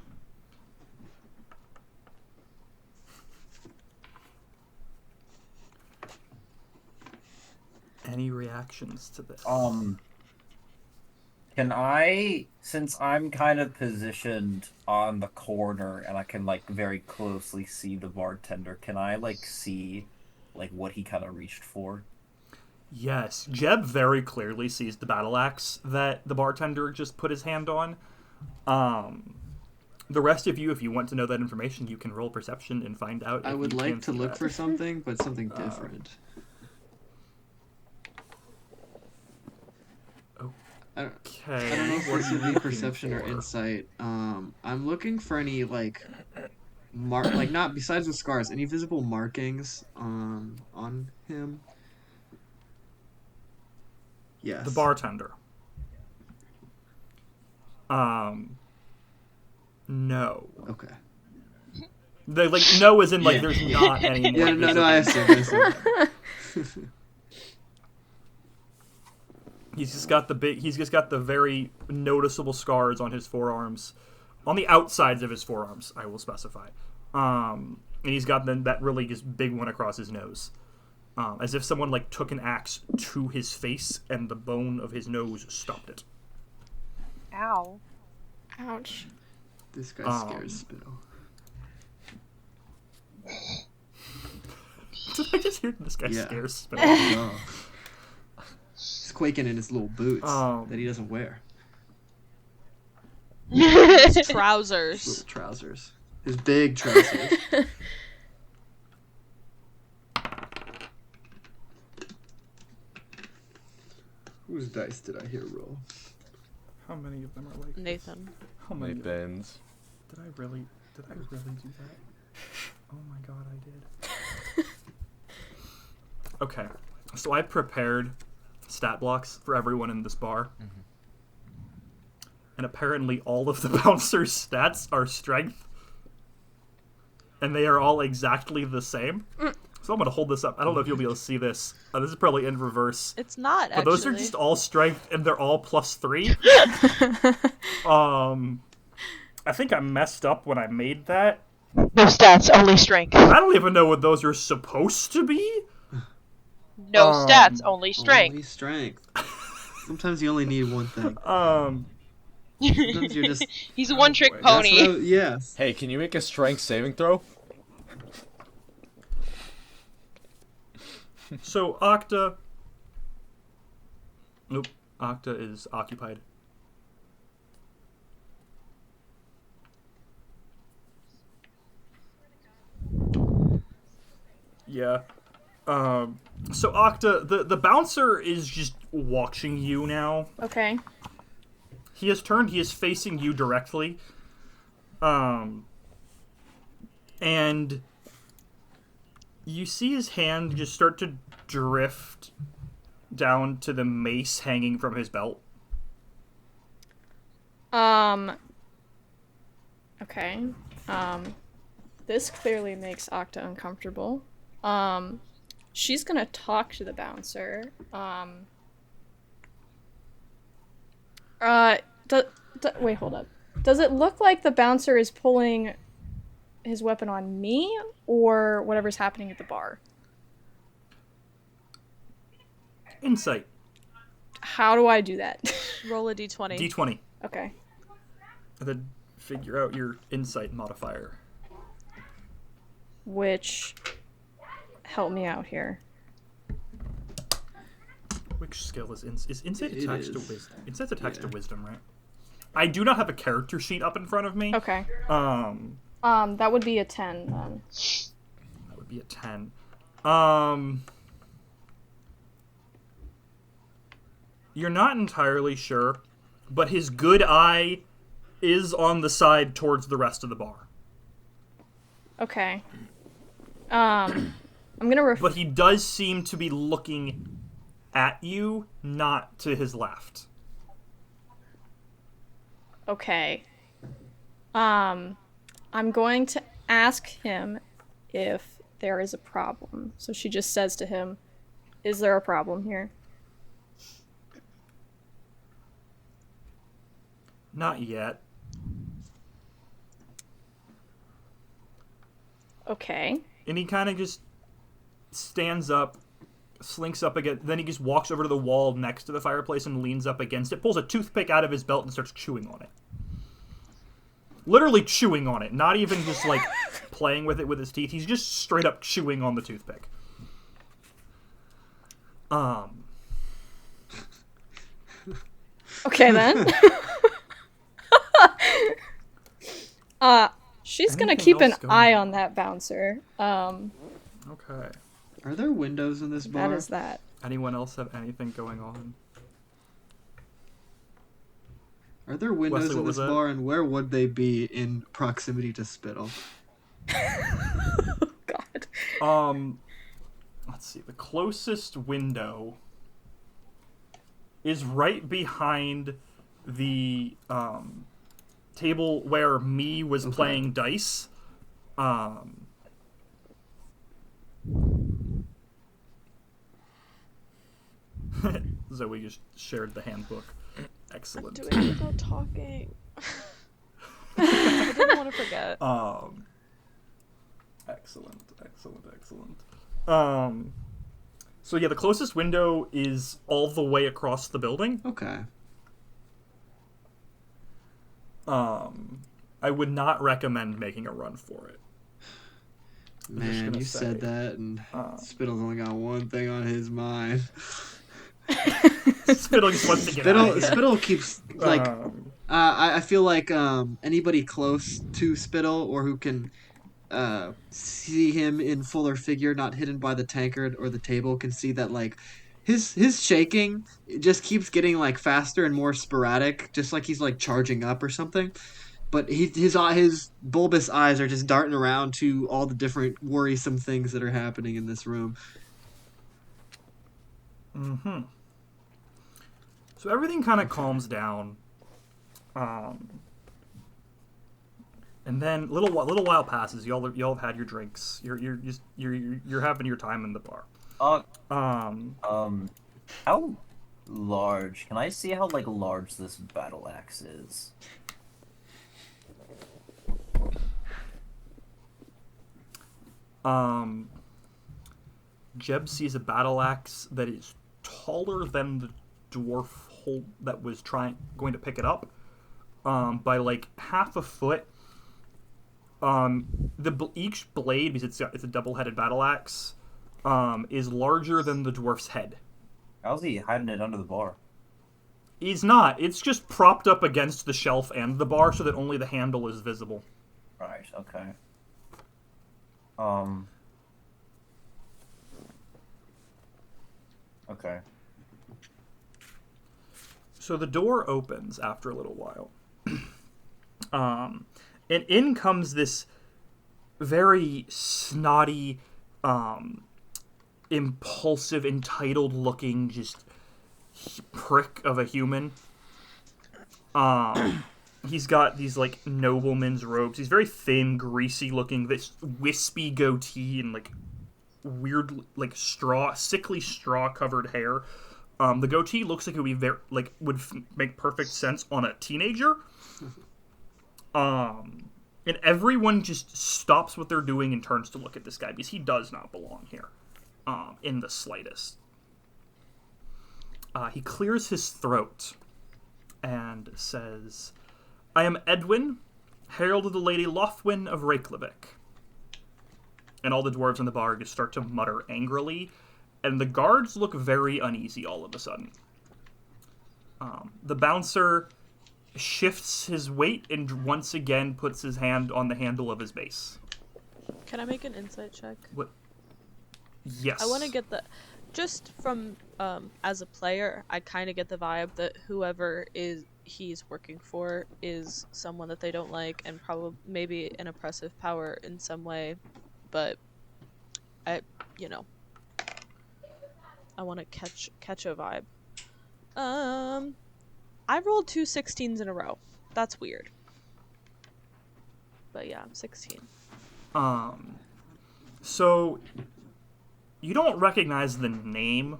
A: Any reactions to this?
F: Can I, since I'm kind of positioned on the corner and I can like very closely see the bartender, can I like see like what he kind of reached for?
A: Yes, Jeb very clearly sees the battle axe that the bartender just put his hand on. The rest of you, if you want to know that information, you can roll perception and find out.
C: I
A: if
C: would
A: you
C: like
A: can
C: to
A: see
C: look
A: that.
C: for something, but something different. I don't know if
A: What
C: this
A: are you
C: would be
A: looking
C: perception or
A: for?
C: insight. I'm looking for any like not besides the scars, any visible markings on him. Yes.
A: The bartender. No.
C: Okay.
A: The like no as in like
C: Yeah.
A: there's not any more.
C: Yeah, no, I assume.
A: He's just got the very noticeable scars on his forearms, on the outsides of his forearms, I will specify. And he's got that really just big one across his nose, as if someone like took an axe to his face and the bone of his nose stopped it.
E: Ow.
H: Ouch.
C: This guy scares Spittle.
A: Did I just hear this guy
C: Yeah.
A: scares Spittle?
C: Oh. He's quaking in his little boots that he doesn't wear.
B: His
C: His
B: trousers.
C: little trousers. His big trousers. Whose dice did I hear roll?
A: How many of them are like
B: Nathan.
A: How many?
D: Nathan's.
A: Did I really do that? Oh my god, I did. Okay, so I prepared stat blocks for everyone in this bar.
D: Mm-hmm.
A: And apparently all of the bouncers' stats are strength. And they are all exactly the same. So I'm going to hold this up. I don't know if you'll be able to see this. This is probably in reverse.
B: It's not,
A: But
B: actually.
A: those are just all strength, and they're all +3. I think I messed up when I made that.
E: No stats, only strength.
A: I don't even know what those are supposed to be.
E: No stats, only strength.
C: Only strength. Sometimes you only need one thing. Sometimes you're just...
E: He's a one-trick
A: boy.
E: pony.
C: Yes.
D: Hey, can you make a strength saving throw?
A: So Octa... Nope. Octa is occupied. Yeah. So Octa, the bouncer is just watching you now.
H: Okay.
A: He has turned, he is facing you directly. And you see his hand just start to drift down to the mace hanging from his belt.
H: Okay. This clearly makes Octa uncomfortable. She's gonna talk to the bouncer. Wait, hold up. Does it look like the bouncer is pulling his weapon on me, or whatever's happening at the bar?
A: Insight.
H: How do I do that?
B: Roll a d20.
A: D20.
H: Okay.
A: And then figure out your insight modifier.
H: Which... help me out here.
A: Which skill is insight
C: It
A: attached to
C: is.
A: wisdom? Insight's attached to
C: Yeah.
A: wisdom, right? I do not have a character sheet up in front of me.
H: Okay.
A: That
H: That would be a 10 then.
A: would be a 10. You're not entirely sure, but his good eye is on the side towards the rest of the bar.
H: Okay. I'm gonna
A: But he does seem to be looking at you, not to his left.
H: Okay. I'm going to ask him if there is a problem. So she just says to him, "Is there a problem here?"
A: Not yet.
H: Okay.
A: And he kind of just stands up, slinks up again. Then he just walks over to the wall next to the fireplace and leans up against it, pulls a toothpick out of his belt and starts chewing on it. Literally chewing on it, not even just like playing with it with his teeth. He's just straight up chewing on the toothpick.
H: Okay then. She's gonna
A: Anything
H: keep an
A: else going
H: eye
A: on?
H: on that bouncer.
A: Okay.
C: Are there windows in this bar?
H: That is that.
A: Anyone else have anything going on?
C: Are there windows
A: Wesley, what
C: in
A: was
C: this
A: that?
C: bar, and where would they be in proximity to Spittle?
H: God.
A: Let's see. The closest window is right behind the table where me was playing dice. Zoe just shared the handbook. Excellent.
B: I'm doing it without talking. I didn't want to forget.
A: Excellent. So yeah, the closest window is all the way across the building.
C: Okay.
A: I would not recommend making a run for it.
C: Man,
A: gonna
C: you
A: say,
C: said that, and Spittle's only got one thing on his mind.
A: Spittle just wants to get out of here.
C: Spittle keeps like. I feel like anybody close to Spittle or who can see him in fuller figure, not hidden by the tankard or the table, can see that like his shaking just keeps getting like faster and more sporadic, just like he's like charging up or something. But his bulbous eyes are just darting around to all the different worrisome things that are happening in this room.
A: Mm-hmm. So everything kind of calms down. And then little while passes. Y'all have had your drinks. You're having your time in the bar.
I: How large? Can I see how like large this battle axe is?
A: Jeb sees a battle axe that is taller than the dwarf that was going to pick it up, by like half a foot. Each blade, because it's a double-headed battle axe, is larger than the dwarf's head.
I: How's he hiding it under the bar?
A: He's not. It's just propped up against the shelf and the bar so that only the handle is visible.
I: Right. Okay. Okay.
A: So the door opens after a little while. And in comes this very snotty, impulsive, entitled-looking, just prick of a human. He's got these, like, nobleman's robes. He's very thin, greasy-looking, this wispy goatee and, like, weird, like, sickly straw-covered hair. The goatee looks like it would be would make perfect sense on a teenager. And everyone just stops what they're doing and turns to look at this guy because he does not belong here, in the slightest. He clears his throat and says, "I am Edwin, herald of the Lady Lothwyn of Reykjavik." And all the dwarves in the bar just start to mutter angrily, and the guards look very uneasy all of a sudden. The bouncer shifts his weight and once again puts his hand on the handle of his mace.
B: Can I make an insight check?
A: What? Yes.
B: I want to get just from as a player, I kind of get the vibe that whoever he's working for is someone that they don't like and probably maybe an oppressive power in some way, but I want to catch a vibe. I rolled 2 16s in a row. That's weird. But yeah, I'm 16.
A: So you don't recognize the name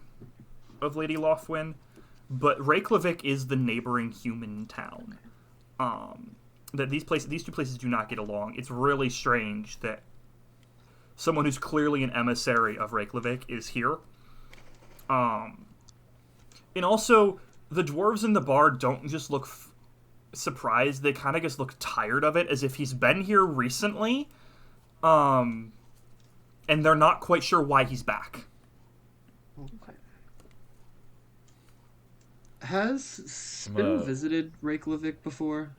A: of Lady Lothwyn, but Reykjavik is the neighboring human town. That these two places do not get along. It's really strange that someone who's clearly an emissary of Reykjavik is here. And also, the dwarves in the bar don't just look surprised, they kind of just look tired of it, as if he's been here recently, and they're not quite sure why he's back.
C: Okay. Has Spittle visited Reykjavik before?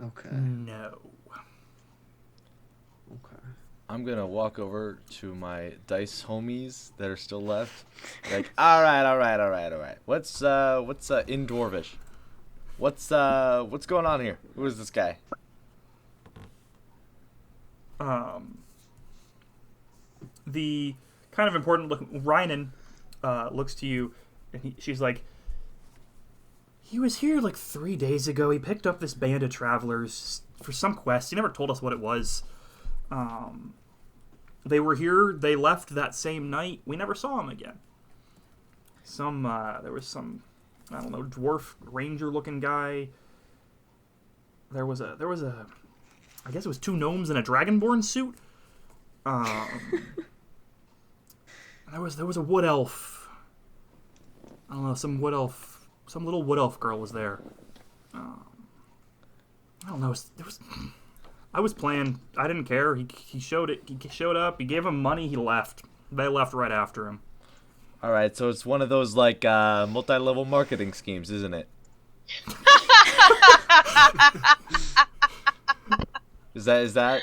C: Okay.
A: No.
C: Okay.
D: I'm gonna walk over to my dice homies that are still left. Like, all right. What's in Dwarvish? What's going on here? Who is this guy?
A: The kind of important look, Rynan looks to you, and she's like, he was here like 3 days ago. He picked up this band of travelers for some quest. He never told us what it was. They were here. They left that same night. We never saw him again. There was some, I don't know, dwarf ranger-looking guy. There was a, I guess it was 2 gnomes in a dragonborn suit. There was a wood elf. I don't know, some little wood elf girl was there. I don't know. I was playing. I didn't care. He showed it. He showed up. He gave him money. He left. They left right after him.
D: All right, so it's one of those like multi-level marketing schemes, isn't it? Is that?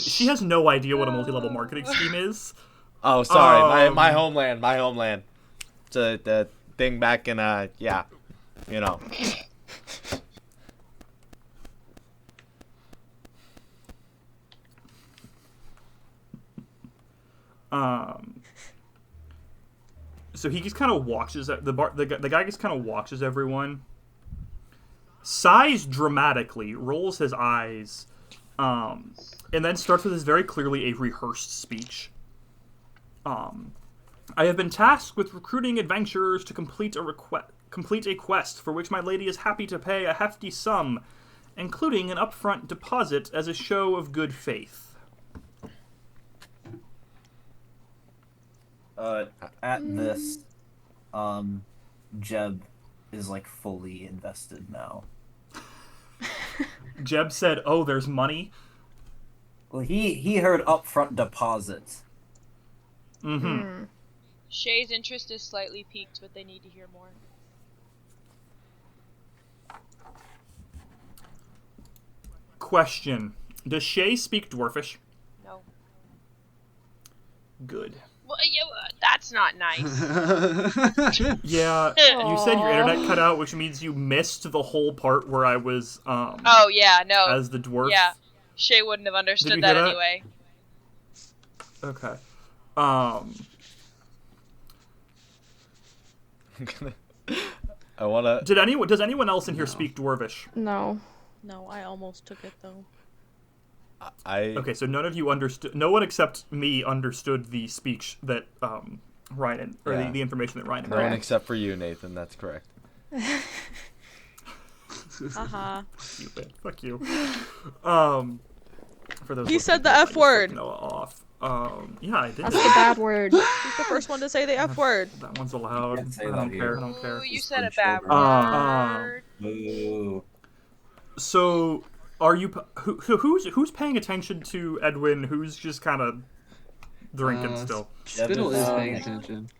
A: She has no idea what a multi-level marketing scheme is.
D: Oh, sorry, my homeland. It's the thing back in yeah, you know.
A: So he just kind of watches the guy just kind of watches everyone, sighs dramatically, rolls his eyes, and then starts with his very clearly a rehearsed speech. I have been tasked with recruiting adventurers to complete a quest for which my lady is happy to pay a hefty sum, including an upfront deposit as a show of good faith.
I: At this, Jeb is like fully invested now.
A: Jeb said, "Oh, there's money."
I: Well, he heard upfront deposit.
A: Mm-hmm.
E: Shay's interest is slightly piqued, but they need to hear more.
A: Question: does Shay speak Dwarfish?
E: No.
A: Good.
E: Well, that's not nice.
A: Yeah, you said your internet cut out, which means you missed the whole part where I was
E: oh yeah, no.
A: as the dwarf.
E: Yeah. Shay wouldn't have understood that anyway.
A: Okay.
D: I wanna.
A: Does anyone else in here speak Dwarvish?
H: No.
B: No, I almost took it though.
A: Okay, so none of you understood. No one except me understood the speech that Ryan, or the information that Ryan.
D: No one except for you, Nathan. That's correct.
B: Haha.
A: Fuck you. For those
B: He said the F word.
A: Noah off. Yeah, I did.
H: That's the bad word.
B: He's the first one to say the F word.
A: That one's allowed. I don't care. I don't care.
E: Ooh, you said a bad word.
F: Ooh.
A: So, are you? Who's paying attention to Edwin? Who's just kind of drinking still?
C: Spittle is paying attention.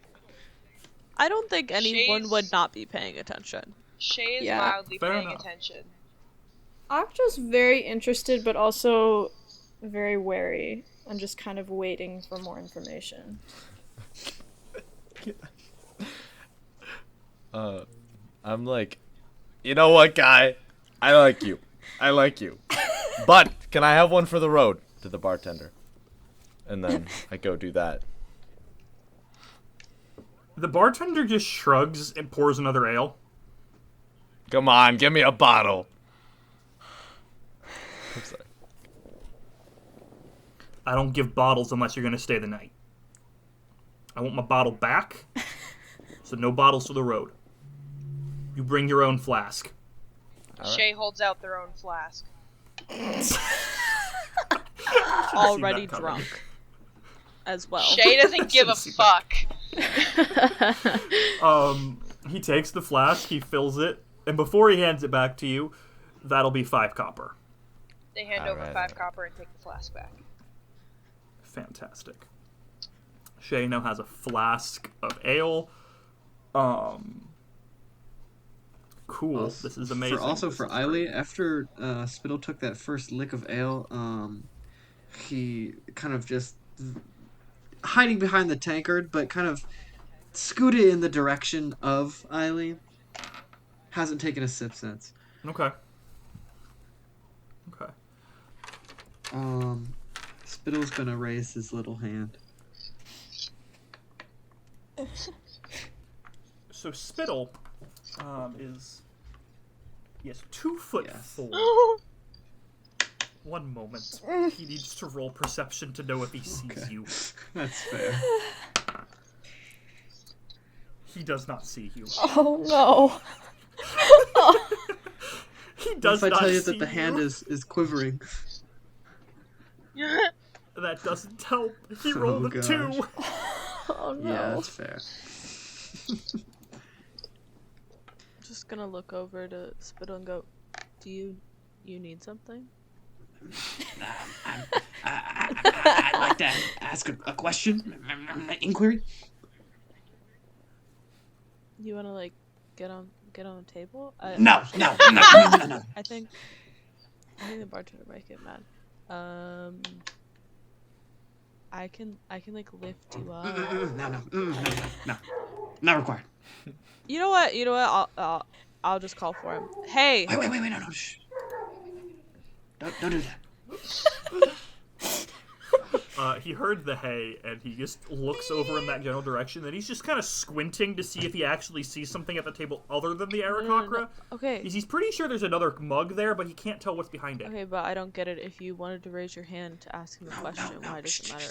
B: I don't think anyone
E: Shay's-
B: would not be paying attention.
E: Shay is
H: Yeah,
E: loudly
A: fair
E: paying
A: enough.
E: attention.
H: I'm just very interested, but also very wary. I'm just kind of waiting for more information.
D: I'm like, you know what, guy? I like you. But can I have one for the road? To the bartender. And then I go do that.
A: The bartender just shrugs and pours another ale.
D: Come on, give me a bottle. I'm sorry.
A: I don't give bottles unless you're going to stay the night. I want my bottle back, so no bottles to the road. You bring your own flask.
D: All right.
E: Shay holds out their own flask.
A: Should've seen
B: already
A: that coming.
B: drunk as well.
E: Shay doesn't give a
A: Should've seen
E: fuck.
A: He takes the flask, he fills it, and before he hands it back to you, that'll be 5 copper.
E: They hand over 5 copper and take the flask back.
A: Fantastic. Shay now has a flask of ale. Cool. This is amazing.
C: For Eiley, after Spittle took that first lick of ale, he kind of just hiding behind the tankard, but kind of scooted in the direction of Eiley. Hasn't taken a sip since.
A: Okay.
C: Spittle's gonna raise his little hand.
A: So Spittle is 2'4". 1 moment. He needs to roll perception to know if he sees you.
C: That's fair.
A: He does not see you.
H: Oh no.
A: He does
C: What if I
A: not
C: tell you
A: see
C: that the hand is quivering?
A: That doesn't help. He rolled a
C: gosh.
A: 2.
H: Oh no.
C: Yeah, that's fair.
B: Just gonna look over to Spittle and go, do you need something?
C: I'd like to ask a question, inquiry.
B: You wanna like get on the table?
C: No.
B: I think the bartender might get mad. I can like lift you up.
C: No. Not required.
B: You know what? I'll just call for him. Hey.
C: Wait, no, shh. Don't do that.
A: He heard the hay, and he just looks over in that general direction, and he's just kind of squinting to see if he actually sees something at the table other than the Aarakocra.
B: No. Okay.
A: He's pretty sure there's another mug there, but he can't tell what's behind it.
B: Okay, but I don't get it. If you wanted to raise your hand to ask him a question, why does it matter?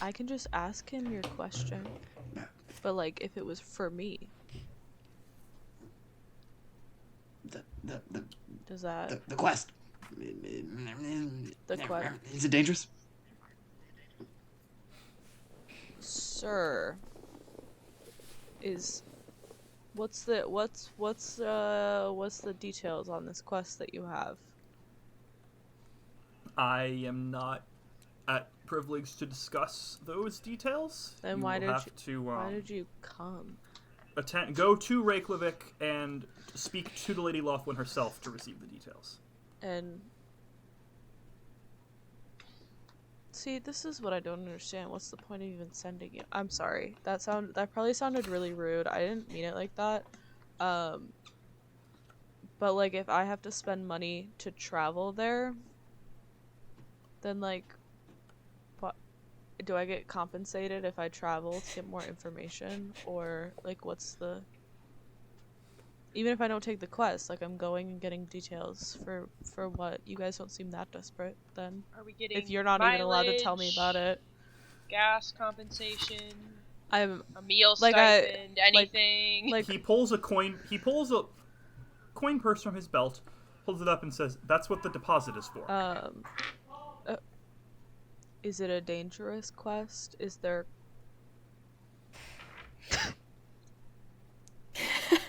B: I can just ask him your question. But like, if it was for me. Does that...
C: The quest.
B: The quest.
C: Is it dangerous?
B: Sir. What's the details on this quest that you have?
A: I am not at privilege to discuss those details.
B: Then why did you come?
A: Go to Reykjavik and speak to the Lady Laughlin herself to receive the details.
B: And see, this is what I don't understand. What's the point of even sending you? I'm sorry. That probably sounded really rude. I didn't mean it like that. But like, if I have to spend money to travel there, then like, what do I get compensated if I travel to get more information, or like, what's the? Even if I don't take the quest, like, I'm going and getting details for what? You guys don't seem that desperate then.
E: Are we getting
B: if you're not even allowed to tell me about it?
E: Gas compensation?
B: I'm
E: a meal stipend? Anything?
A: Like he pulls a coin purse from his belt, pulls it up, and says, "That's what the deposit is for."
B: Is it a dangerous quest? Is there?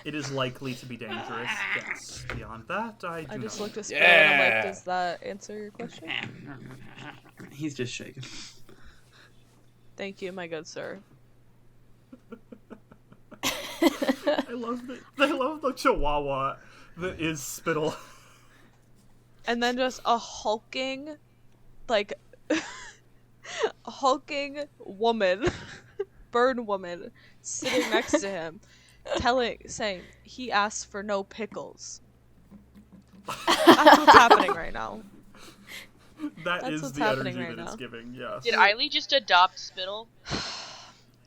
A: It is likely to be dangerous. Yes. Beyond that, I
B: just
A: know.
B: looked at Spell and I'm like, does that answer your question?
C: He's just shaking.
B: Thank you, my good sir.
A: I love the chihuahua that is Spittle.
B: And then just a hulking, like, a hulking woman, bird woman, sitting next to him, saying he asked for no pickles. That's what's happening right now.
A: That's is the energy right that it's giving. Yes.
E: Did Eiley just adopt Spittle?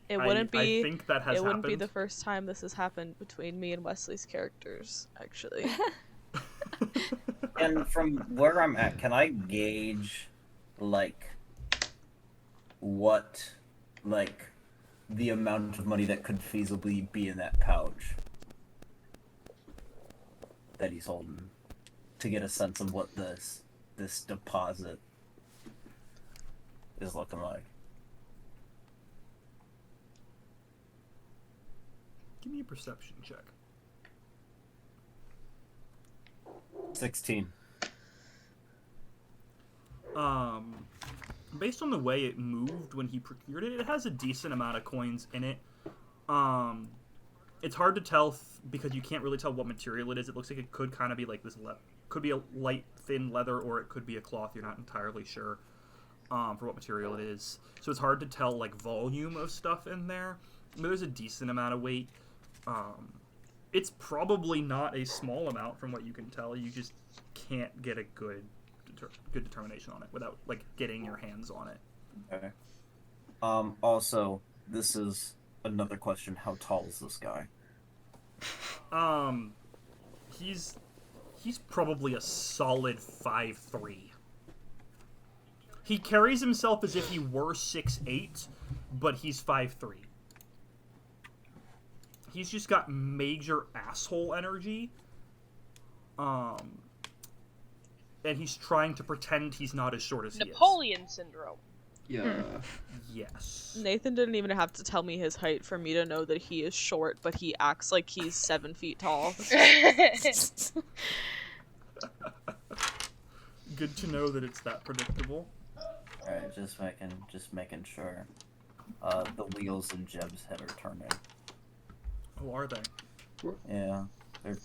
B: It wouldn't be.
A: I think that has happened.
B: Wouldn't be the first time this has happened between me and Wesley's characters, actually.
I: And from where I'm at, can I gauge, like, what, like, the amount of money that could feasibly be in that pouch? that he's holding to get a sense of what this deposit is looking like.
A: Give me a perception check.
I: 16.
A: Based on the way it moved when he procured it, it has a decent amount of coins in it. It's hard to tell because you can't really tell what material it is. It looks like it could kind of be like this. Could be a light, thin leather, or it could be a cloth. You're not entirely sure for what material it is. So it's hard to tell like volume of stuff in there. But there's a decent amount of weight. It's probably not a small amount from what you can tell. You just can't get a good determination on it without like getting your hands on it.
I: Okay. Also, this is another question. How tall is this guy?
A: He's probably a solid 5'3". He carries himself as if he were 6'8", but he's 5'3". He's just got major asshole energy. And he's trying to pretend he's not as short as he is.
E: Napoleon syndrome.
C: Yeah.
A: Yes.
B: Nathan didn't even have to tell me his height for me to know that he is short, but he acts like he's 7 feet tall.
A: Good to know that it's that predictable.
I: Alright, just making sure. The wheels in Jeb's head are turning.
A: Oh, are they?
I: Yeah, they're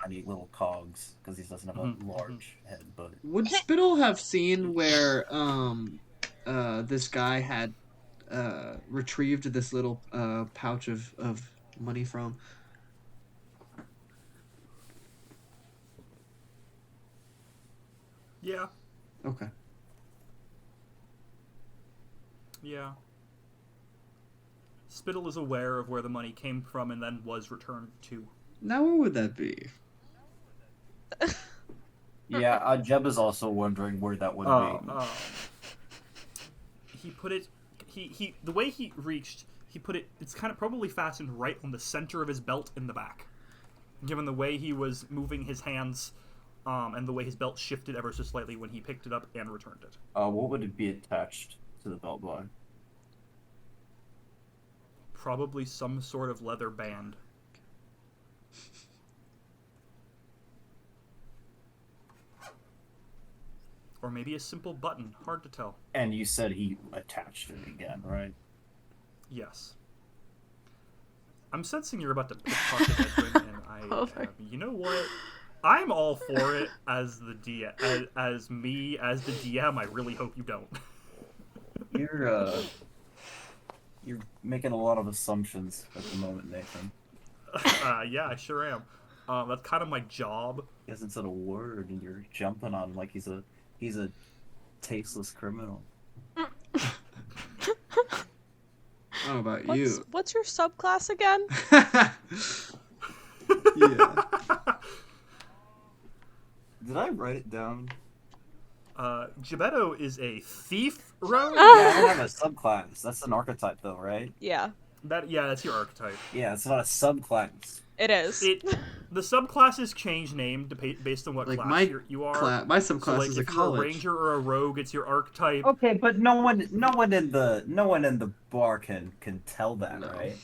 I: tiny little cogs because he doesn't have a large head. But
C: would Spittle have seen where this guy had retrieved this little pouch of money from?
A: Yeah.
C: Okay.
A: Yeah. Spittle is aware of where the money came from and then was returned to.
C: Now where would that be?
I: yeah, Jeb is also wondering where that would be.
A: He put it. He the way he reached, he put it. It's kind of probably fastened right on the center of his belt in the back. Given the way he was moving his hands, and the way his belt shifted ever so slightly when he picked it up and returned it.
I: What would it be attached to the belt line?
A: Probably some sort of leather band. Or maybe a simple button. Hard to tell.
I: And you said he attached it again, right?
A: Yes. I'm sensing you're about to pickpocket Edwin, and you know what? I'm all for it as the DM. As me, as the DM, I really hope you don't.
I: You're making a lot of assumptions at the moment, Nathan.
A: Yeah, I sure am. That's kind of my job.
I: He hasn't said a word, and you're jumping on him like he's a tasteless criminal.
C: I don't know about you.
B: What's your subclass again?
C: Yeah.
I: Did I write it down?
A: Gebetto is a thief rogue.
I: Yeah, I don't have a subclass. That's an archetype, though, right?
B: Yeah.
A: That's your archetype.
I: Yeah, it's not a subclass.
B: It is.
A: The subclasses change name based on what
C: Like
A: class you are.
C: My subclass
A: so, like,
C: is a
A: if you're a
C: college.
A: ranger or a rogue, it's your archetype.
I: Okay, but no one in the bar can tell that, right?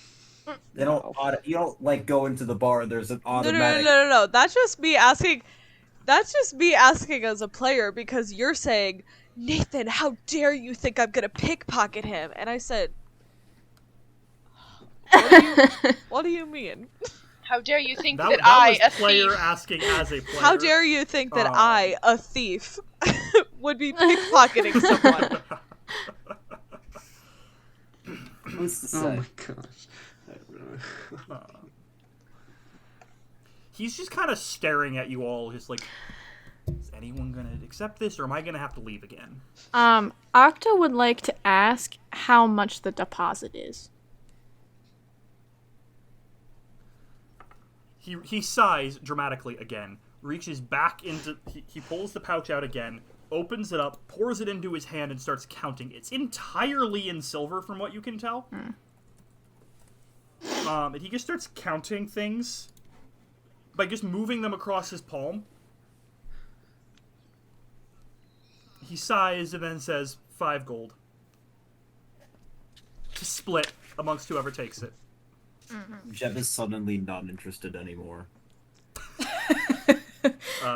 I: They don't. You don't like go into the bar. There's an automatic.
B: No. That's just me asking. That's just me asking as a player because you're saying, Nathan, how dare you think I'm gonna pickpocket him? And I said, what do you mean?
E: How dare you think that
A: that
E: I,
A: was
E: a
A: player
E: thief,
A: asking as a player.
B: How dare you think that I, a thief, would be pickpocketing someone?
I: Who's to say?
C: Oh my gosh. I don't know.
A: He's just kind of staring at you all, just like, is anyone gonna accept this, or am I gonna have to leave again?
H: Octa would like to ask how much the deposit is.
A: He sighs dramatically again, reaches back into... He pulls the pouch out again, opens it up, pours it into his hand, and starts counting. It's entirely in silver, from what you can tell. And he just starts counting things. by just moving them across his palm. He sighs and then says, 5 gold. To split amongst whoever takes it.
F: Jeb is suddenly not interested anymore.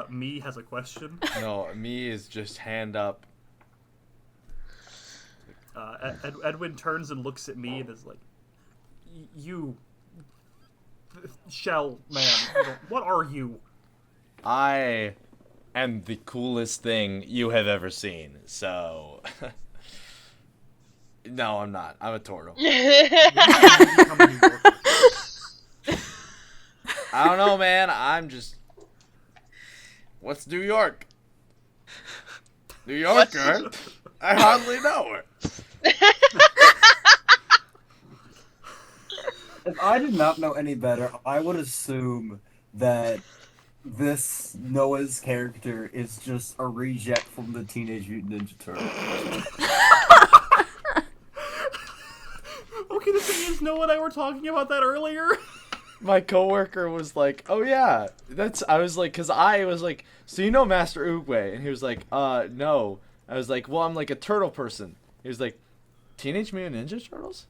A: Me has a question.
D: No, me is just hand up.
A: Edwin turns and looks at me and is like, you... Shell, man. What are you?
D: I am the coolest thing you have ever seen, so... No, I'm not. I'm a turtle.
A: I
D: I don't know, man. I'm just... What's New York? New Yorker? I hardly know her.
I: If I did not know any better, I would assume that this Noah's character is just a reject from the Teenage Mutant Ninja Turtles.
A: Okay, the thing is, Noah and I were talking about that earlier.
D: My coworker was like, "Oh yeah, I was like, cause I was like, so you know Master Oogway?" And he was like, no." I was like, "Well, I'm like a turtle person." He was like, "Teenage Mutant Ninja Turtles?"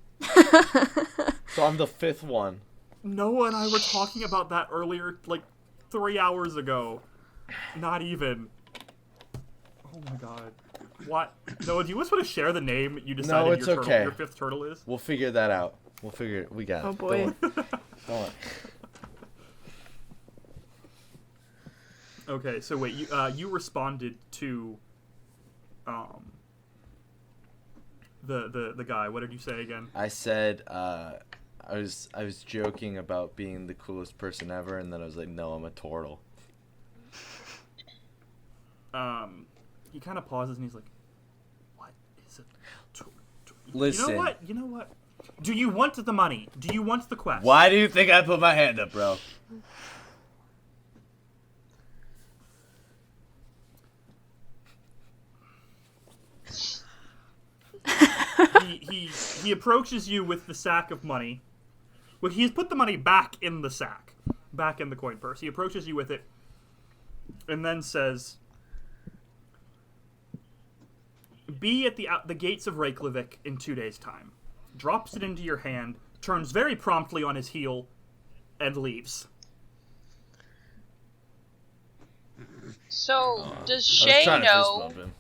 D: So I'm the 5th one.
A: Noah and I were talking about that earlier, like 3 hours ago. Not even. Oh my god. What? Noah, do you just want to share the name you decided
D: No, it's
A: your
D: okay.
A: Your 5th turtle is?
D: We'll figure that out. We got it.
H: Oh boy.
D: Don't worry.
A: Okay, so wait, you responded to the guy. What did you say again?
D: I said, I was joking about being the coolest person ever, and then I was like, no, I'm a turtle.
A: He kind of pauses and he's like, "What is it?"
D: Listen.
A: You know what? Do you want the money? Do you want the quest?
D: Why do you think I put my hand up, bro?
A: He approaches you with the sack of money. Well, he's put the money back in the sack, back in the coin purse. He approaches you with it, and then says, "Be at the gates of Reykjavik in 2 days' time." Drops it into your hand, turns very promptly on his heel, and leaves.
E: So, does
D: I was
E: Shay
D: trying to fist
E: know?
D: bump him.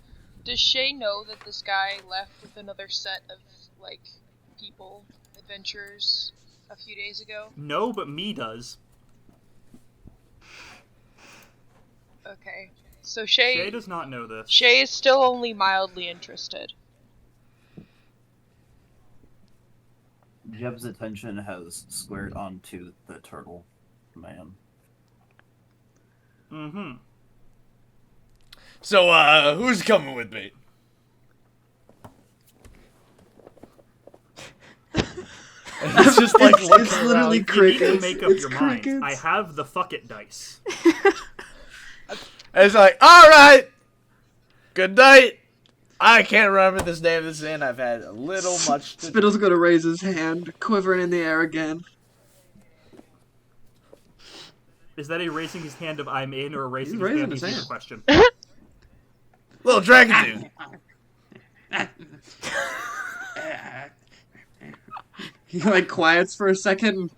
E: Does Shay know that this guy left with another set of, like, people, adventurers, a few days ago?
A: No, but me does.
E: Okay. So
A: Shay does not know this.
E: Shay is still only mildly interested.
F: Jeb's attention has squared onto the turtle man.
A: Mm-hmm.
D: So, who's coming with me? It's just like
C: It's
D: looking
C: literally
D: around.
A: You need to
C: crickets.
A: make up
C: It's
A: your
C: crickets.
A: mind. I have the fuck it dice.
D: And it's like, all right, good night. I can't remember this name of this inn. I've had a little much to
C: Spittle's gonna raise his hand, quivering in the air again.
A: Is that a raising his hand of I'm in, or a raising
C: He's
A: his
C: raising
A: hand?
C: his
A: He's
C: hand.
A: question.
D: Little dragon dude.
C: He like quiets for a second.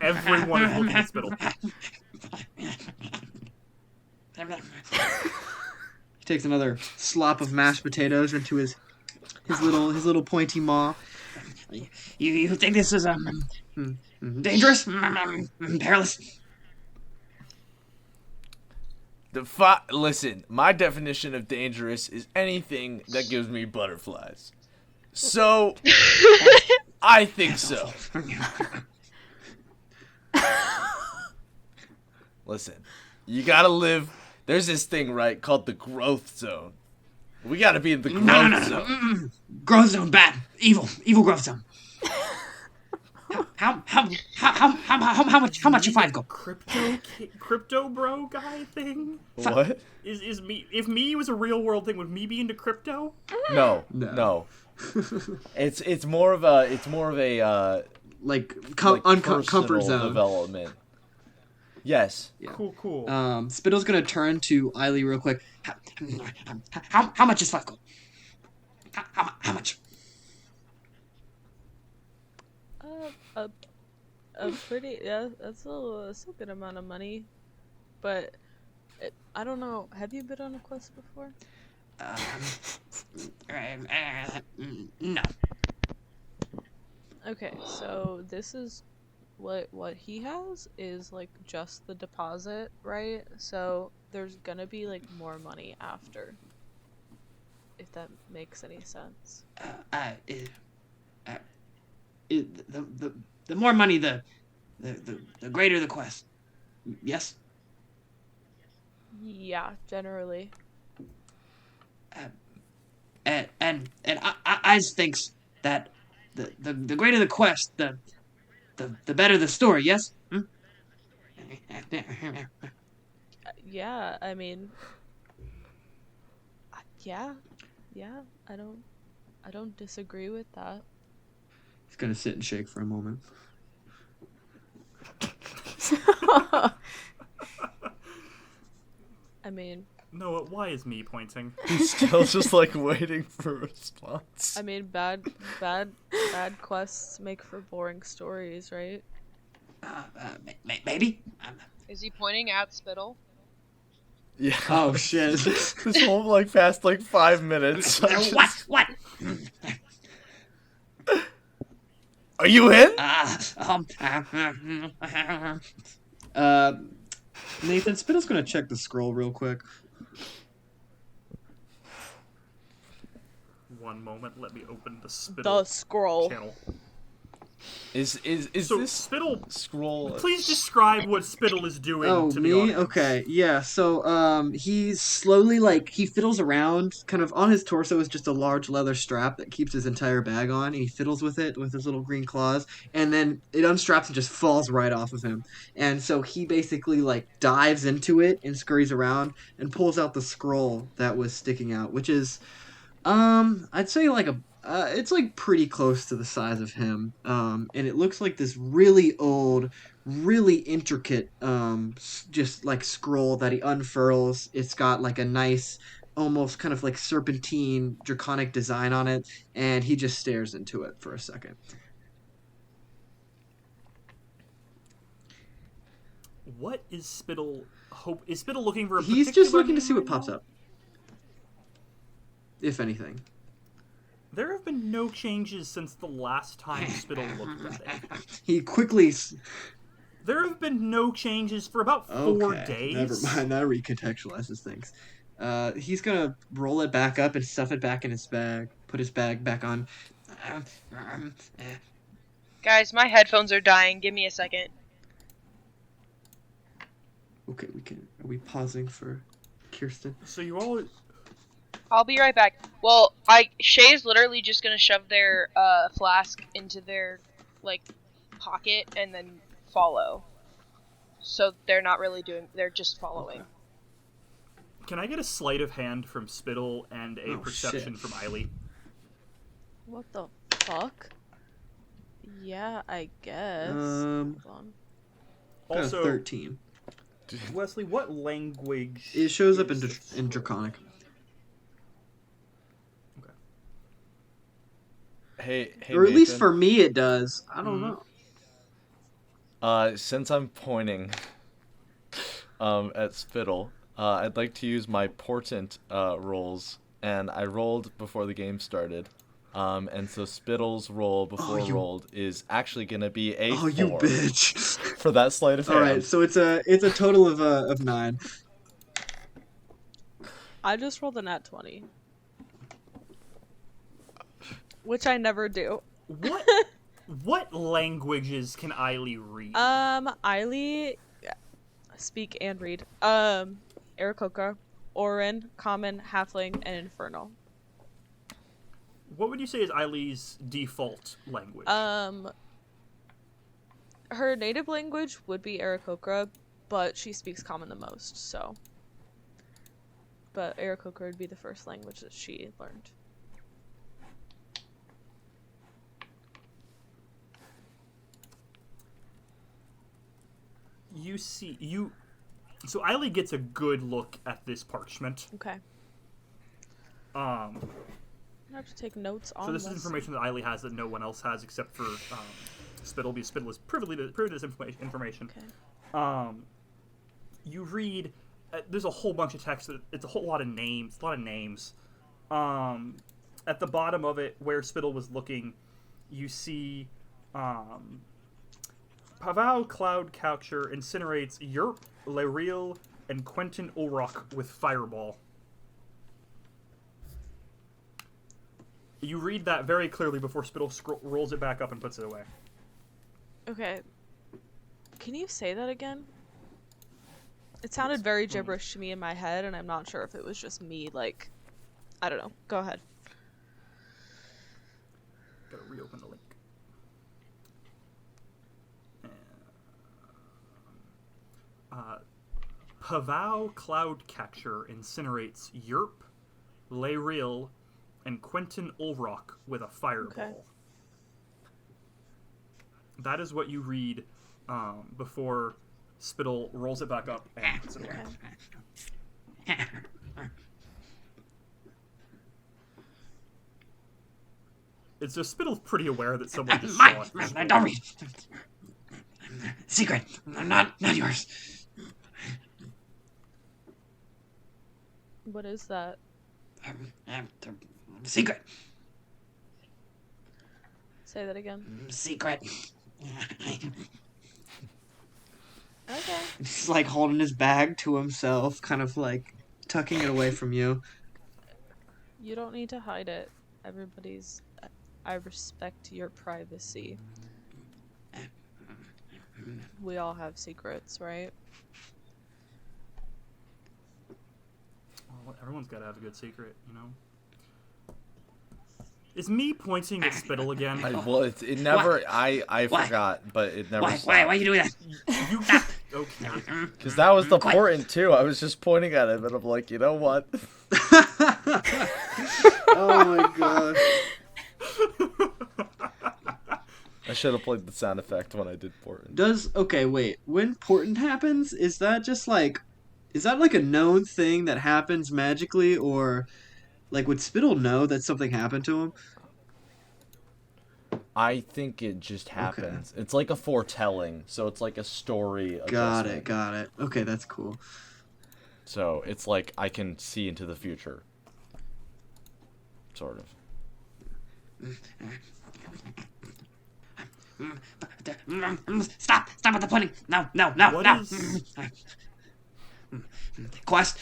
A: Everyone is looking at Spittle.
C: He takes another slop of mashed potatoes into his little pointy maw. You think this is dangerous? Perilous?
D: Listen, my definition of dangerous is anything that gives me butterflies. So, I think so. Listen, you gotta live. There's this thing, right, called the growth zone. We gotta be in the growth zone.
C: Growth zone, bad, evil growth zone. How much your 5 go?
A: Crypto bro guy thing?
D: What?
A: Is me, if me was a real world thing, would me be into crypto?
D: No. It's more of a
C: like
D: personal
C: comfort zone.
D: development. Yes.
C: Yeah.
A: Cool.
C: Spittle's gonna turn to Eiley real quick. How much is 5 gold? How much?
B: A pretty, yeah, that's a good amount of money, but I don't know. Have you been on a quest before?
C: No.
B: Okay, so this is what he has is like just the deposit, right? So there's gonna be like more money after, if that makes any sense.
C: The more money, the greater the quest. Yes.
B: Yeah, generally.
C: I thinks that the greater the quest, the better the story. Yes.
B: Yeah, I mean, yeah, I don't disagree with that.
C: He's gonna sit and shake for a moment.
B: I mean,
A: Noah, why is me pointing?
D: He's still just like waiting for a response.
B: I mean, bad quests make for boring stories, right?
C: Maybe.
E: Is he pointing at Spittle?
D: Yeah.
C: Oh shit.
D: This whole like past like 5 minutes.
C: What?
D: Are you in?
C: Nathan, Spittle's gonna check the scroll real quick.
A: One moment, let me open the Spittle
B: The scroll.
A: channel.
D: Is
A: So
D: this
A: Spittle,
D: scroll?
A: please describe what Spittle is doing
C: Oh,
A: to the
C: me?
A: audience.
C: Okay, yeah. So, he's slowly he fiddles around. Kind of on his torso is just a large leather strap that keeps his entire bag on. And he fiddles with it with his little green claws, and then it unstraps and just falls right off of him. And so he basically dives into it and scurries around and pulls out the scroll that was sticking out, which is, I'd say it's pretty close to the size of him. And it looks like this really old, really intricate, just scroll that he unfurls. It's got a nice, almost kind of serpentine, draconic design on it, and he just stares into it for a second.
A: What is Spittle Is Spittle looking for a
C: He's just
A: particular
C: looking to
A: name
C: see what
A: right
C: pops
A: now?
C: up, if anything.
A: There have been no changes since the last time Spittle looked at it.
C: He quickly.
A: There have been no changes for about 4
C: Okay,
A: days.
C: never mind. That recontextualizes things. He's gonna roll it back up and stuff it back in his bag. Put his bag back on.
E: Guys, my headphones are dying. Give me a second.
C: Okay, we can. Are we pausing for Kirsten?
A: So you all...
E: I'll be right back. Well, Shay's literally just gonna shove their flask into their pocket and then follow. So they're not really doing. They're just following.
A: Okay. Can I get a sleight of hand from Spittle and a perception
C: shit.
A: from Eiley?
B: What the fuck? Yeah, I guess.
C: Hold
B: on.
C: Got a
A: Also,
C: 13.
A: Wesley, what language?
C: It shows up in
A: is this
C: in
A: for?
C: Draconic.
D: Hey,
C: Or at least
D: Nathan.
C: for me it does. I don't know.
D: Since I'm pointing at Spittle, I'd like to use my portent rolls, and I rolled before the game started. And so Spittle's roll before rolled is actually gonna be a 4
C: you bitch.
D: for that sleight of hand.
C: Alright, so it's a total of 9.
B: I just rolled a nat 20. Which I never do.
A: What languages can Eiley read?
B: Eiley speak and read. Aarakocra, Orin, Common, Halfling, and Infernal.
A: What would you say is Eiley's default language?
B: Her native language would be Aarakocra, but she speaks Common the most, so. But Aarakocra would be the first language that she learned.
A: you see you. So Eiley gets a good look at this parchment.
B: Okay. I have to take notes on
A: So this is information that Eiley has that no one else has except for Spittle, because Spittle is privy to this information.
B: Okay.
A: You read. There's a whole bunch of text. It's a whole lot of names. At the bottom of it, where Spittle was looking, you see Pavao Cloud Coucher incinerates Yerp, Leriel, and Quentin Ulrock with Fireball. You read that very clearly before Spittle rolls it back up and puts it away.
B: Okay. Can you say that again? It sounded very gibberish to me in my head, and I'm not sure if it was just me, like... I don't know. Go ahead.
A: Gotta reopen the link. Pavao Cloud Catcher incinerates Yerp, Leriel, and Quentin Ulrock with a fireball.
B: Okay.
A: That is what you read before Spittle rolls it back up and puts it away.
B: Okay.
A: It's just Spittle's pretty aware that someone just
J: Mine!
A: saw it.
J: Don't read! Secret! Not yours!
B: What is that?
J: Secret!
B: Say that again.
J: Secret!
B: Okay.
C: He's like holding his bag to himself, kind of like tucking it away from you.
B: You don't need to hide it. Everybody's... I respect your privacy. We all have secrets, right?
A: Well, everyone's got to have a good secret, you know? Is me pointing at Spittle again?
D: It never... I forgot, but it never stopped.
J: Why are you doing that?
A: You okay.
D: Because that was the important, too. I was just pointing at him, and I'm like, you know what?
C: Oh my god.
D: I should have played the sound effect when I did Portent.
C: When Portent happens, is that like a known thing that happens magically, or like would Spittle know that something happened to him?
D: I think it just happens. Okay. It's like a foretelling, so it's like a story adjustment.
C: Got it. Okay, that's cool.
D: So it's like I can see into the future. Sort of.
J: Stop with the pudding. No.
A: What is...
J: Quest.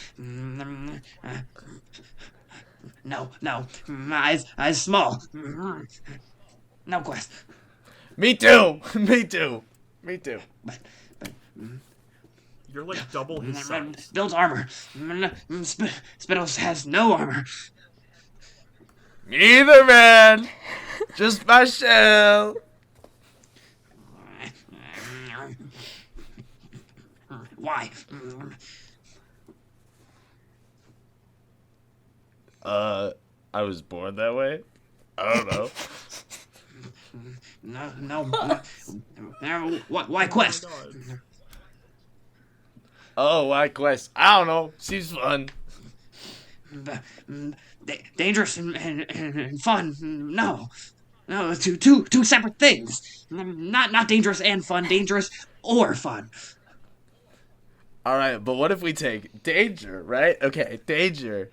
J: No. Eyes small. No quest.
D: Me too.
A: You're like double his size.
J: Builds armor. Spittles has no armor.
D: Neither, man. Just my shell.
J: Why?
D: I was born that way. I don't know.
J: No. Why quest?
D: Oh, why quest? I don't know. Seems fun.
J: Dangerous and fun. No, two separate things. Not dangerous and fun. Dangerous or fun.
D: All right, but what if we take danger, right? Okay, danger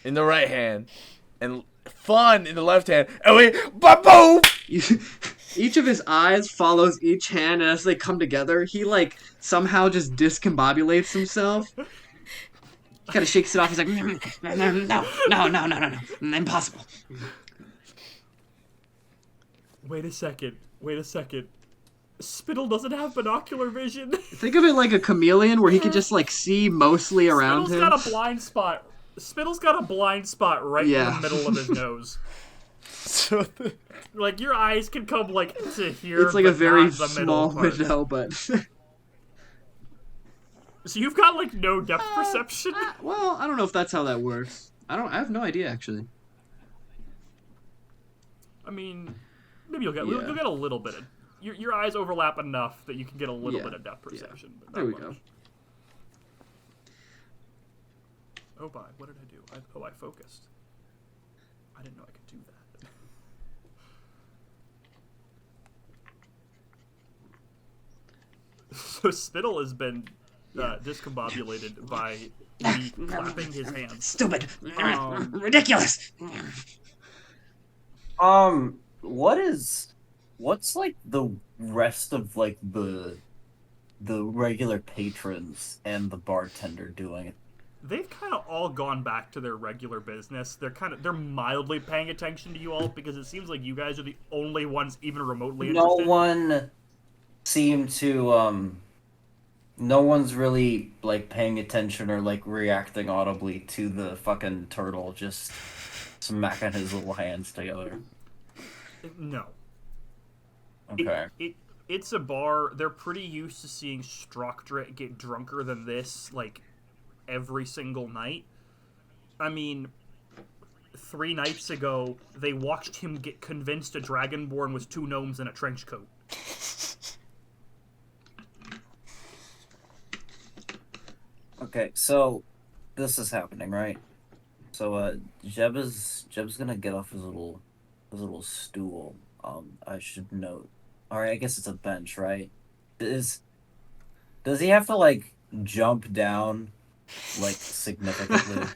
D: in the right hand and fun in the left hand, and we boom.
C: Each of his eyes follows each hand, and as they come together, he like somehow just discombobulates himself. He kind of shakes it off. He's like, no, impossible.
A: Wait a second. Spittle doesn't have binocular vision.
C: Think of it like a chameleon, where he can just like see mostly around him.
A: Spittle's got a blind spot. Spittle's got a blind spot right in the middle of his nose.
D: So
A: like your eyes can come like to here.
C: It's like
A: but
C: a very
A: not the
C: small window, but.
A: So you've got like no depth perception.
C: Well, I don't know if that's how that works. I have no idea actually.
A: I mean, maybe you'll get a little bit. your eyes overlap enough that you can get a little
C: Yeah,
A: bit of depth
C: yeah.
A: perception. But
C: There we
A: not
C: go.
A: much. Oh, bye. What did I do? I focused. I didn't know I could do that. So Spittle has been discombobulated by me clapping his hands.
J: Stupid.
A: Um,
J: Ridiculous.
I: What's like the rest of like the regular patrons and the bartender doing?
A: They've kind of all gone back to their regular business. They're mildly paying attention to you all because it seems like you guys are the only ones even remotely
I: No
A: interested.
I: one seemed to no one's really like paying attention or like reacting audibly to the fucking turtle just smacking his little hands together.
A: No.
I: Okay.
A: It's a bar. They're pretty used to seeing Strockdrit get drunker than this, like, every single night. I mean, 3 nights ago, they watched him get convinced a Dragonborn was 2 gnomes in a trench coat.
I: Okay, so this is happening, right? So Jeb's gonna get off his little stool. I should note. Alright, I guess it's a bench, right? Does he have to like jump down like significantly?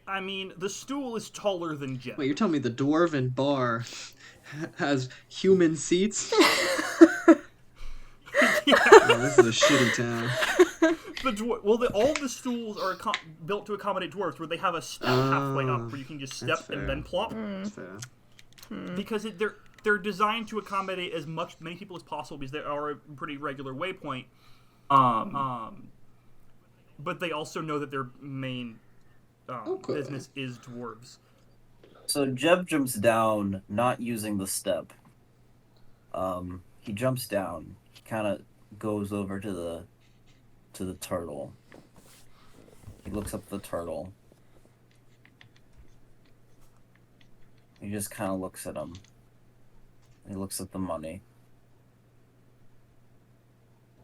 A: I mean, the stool is taller than Jeb.
C: Wait, you're telling me the Dwarven bar has human seats?
A: Yeah.
C: Oh, this is a shitty town.
A: All the stools are built to accommodate dwarves, where they have a step halfway up where you can just step and then plop.
C: That's fair.
A: Because they're designed to accommodate many people as possible because they are a pretty regular waypoint. But they also know that their main business is dwarves.
I: So Jeb jumps down, not using the step. He jumps down. He kind of goes over to the turtle. He looks up at the turtle. He just kind of looks at him. He looks at the money.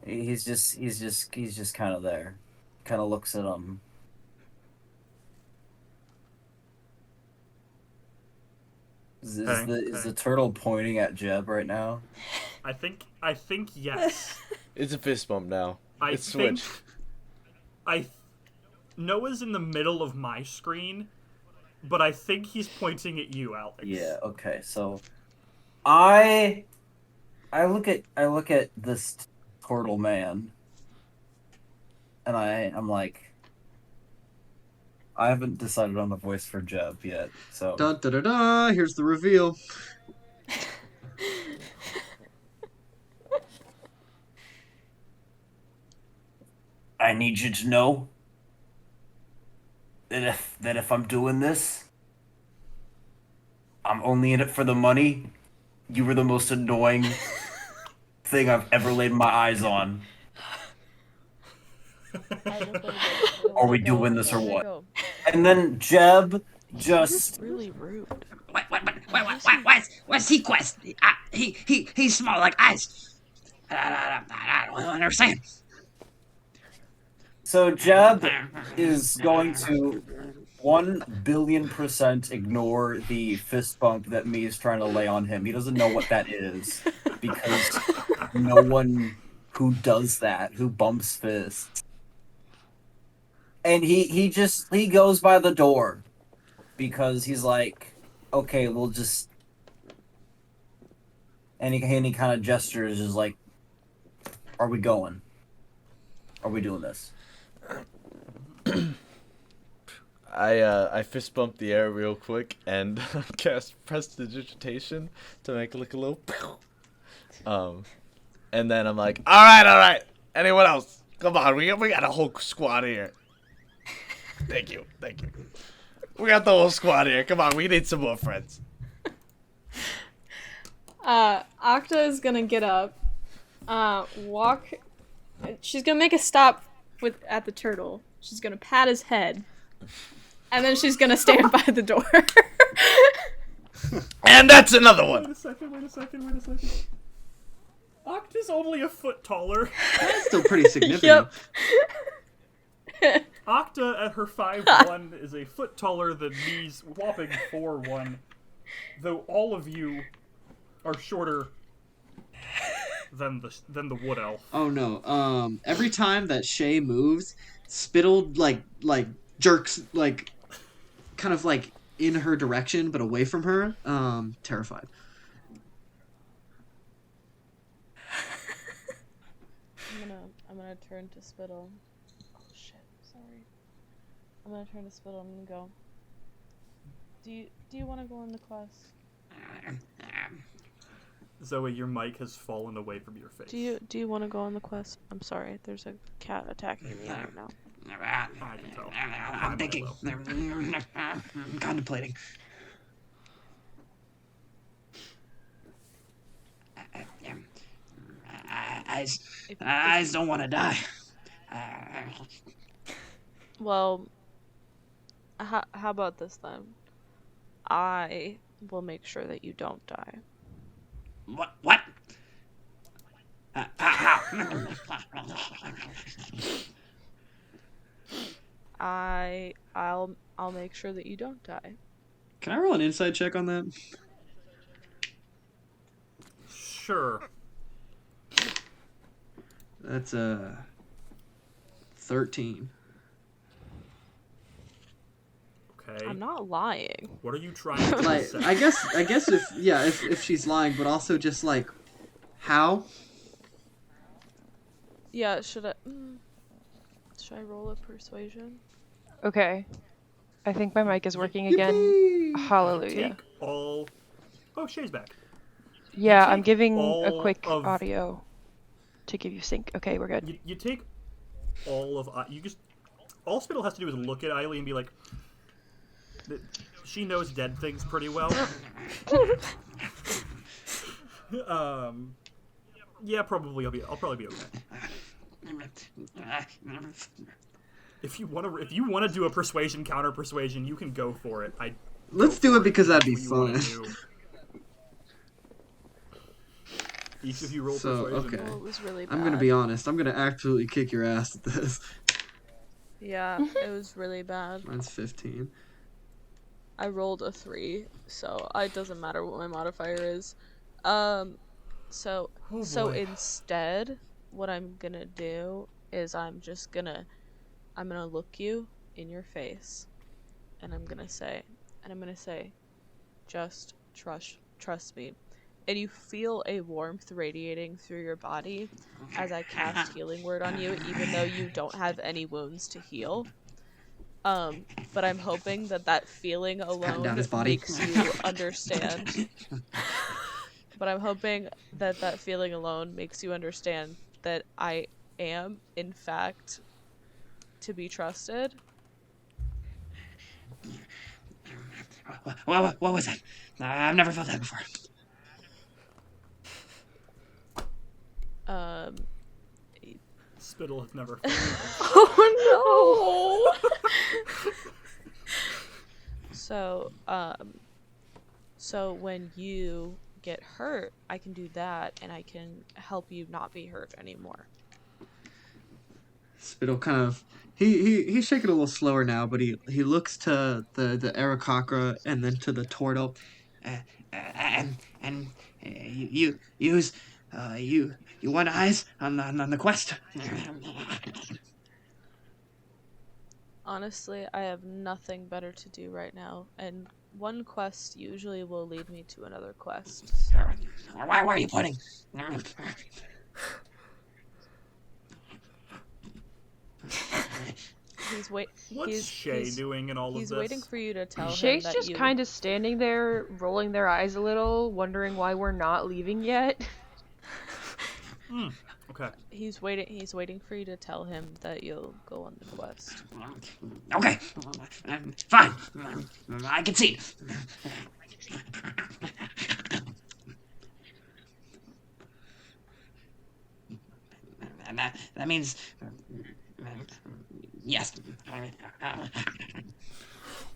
I: He's just kind of there. Kind of looks at him. Is the turtle pointing at Jeb right now?
A: I think yes.
D: It's a fist bump now. It's
A: think
D: switched.
A: Noah's in the middle of my screen, but I think he's pointing at you, Alex.
I: Yeah. Okay. So, I look at this turtle man, and I'm like, I haven't decided on the voice for Jeb yet. So.
C: Da da da da! Here's the reveal.
I: I need you to know that if I'm doing this, I'm only in it for the money. You were the most annoying thing I've ever laid my eyes on. Are we doing this or what? And then Jeb just
B: Really rude.
J: What's he quest? He's small like ice. I don't understand.
I: So Jeb is going to 1,000,000,000% ignore the fist bump that me is trying to lay on him. He doesn't know what that is because no one who does that, who bumps fists. And he goes by the door because he's like, okay, we'll just. And he kind of gestures, is like, are we going? Are we doing this?
D: I fist bump the air real quick and cast prestidigitation to make it look a little. And then I'm like, all right. Anyone else? Come on, we got a whole squad here. Thank you. We got the whole squad here. Come on, we need some more friends.
H: Octa is gonna get up, walk. She's gonna make a stop at the turtle. She's gonna pat his head, and then she's gonna stand by the door.
D: And that's another one.
A: Wait a second. Octa's only a foot taller.
C: That's still pretty significant.
A: Octa at her 5'1" is a foot taller than me's whopping 4'1", though all of you are shorter than the wood elf.
C: Oh no. Every time that Shay moves, Spittle like jerks like kind of like in her direction but away from her. Terrified.
B: I'm gonna turn to Spittle. Oh shit, sorry. I'm gonna turn to Spittle. I'm gonna go. Do you want to go on the quest?
A: Zoe, your mic has fallen away from your face.
B: Do you want to go on the quest? I'm sorry. There's a cat attacking me right now.
A: I can tell.
J: I'm thinking. I'm contemplating. I don't want to die.
B: Well, how about this then? I will make sure that you don't die.
J: What? How?
B: I'll make sure that you don't die.
C: Can I roll an insight check on that?
A: Sure.
C: That's 13.
A: Okay.
B: I'm not lying.
A: What are you trying to
C: Like,
A: say?
C: I guess if she's lying, but also just like how?
B: Yeah, should I roll a persuasion?
G: Okay. I think my mic is working again.
C: Yippee!
G: Hallelujah.
A: Take all. Oh, Shay's back.
G: Yeah,
A: take
G: I'm giving a
A: all
G: quick
A: of-
G: audio to give you sync. Okay, we're good.
A: You take all of you just all Spittle has to do is look at Eileen and be like, she knows dead things pretty well. Yeah, probably I'll probably be okay. If you want to do a persuasion counter persuasion, you can go for it.
C: Let's do it because that'd be
A: What you wanna
C: fun.
A: do. Each of you roll
C: So,
A: persuasion.
C: okay.
B: Oh, it was really bad.
C: I'm gonna be honest. I'm gonna absolutely kick your ass at this.
B: Yeah, it was really bad.
C: Mine's 15.
B: I rolled a 3, so it doesn't matter what my modifier is. So
A: boy.
B: instead, what I'm gonna do is I'm gonna look you in your face, and I'm gonna say, just trust me. And you feel a warmth radiating through your body as I cast Healing Word on you, even though you don't have any wounds to heal. But I'm hoping that feeling alone
C: down his body.
B: makes you understand. But I'm hoping that feeling alone makes you understand that I am, in fact, to be trusted.
J: What was that? I've never felt that before.
A: Spittle has never.
H: Oh no!
B: So when you get hurt, I can do that, and I can help you not be hurt anymore.
C: Spittle kind of he's shaking a little slower now, but he looks to the Arakakra and then to the turtle.
J: And you use you want eyes on the quest?
B: Honestly, I have nothing better to do right now, and one quest usually will lead me to another quest. So
J: Why are you putting?
A: What's Shay doing in all of this?
B: He's waiting for you to tell him
G: Shay's
B: that
G: just
B: you...
G: kind of standing there, rolling their eyes a little, wondering why we're not leaving yet.
A: Okay.
B: He's waiting for you to tell him that you'll go on the quest.
J: Okay, fine. I can see. And that means yes.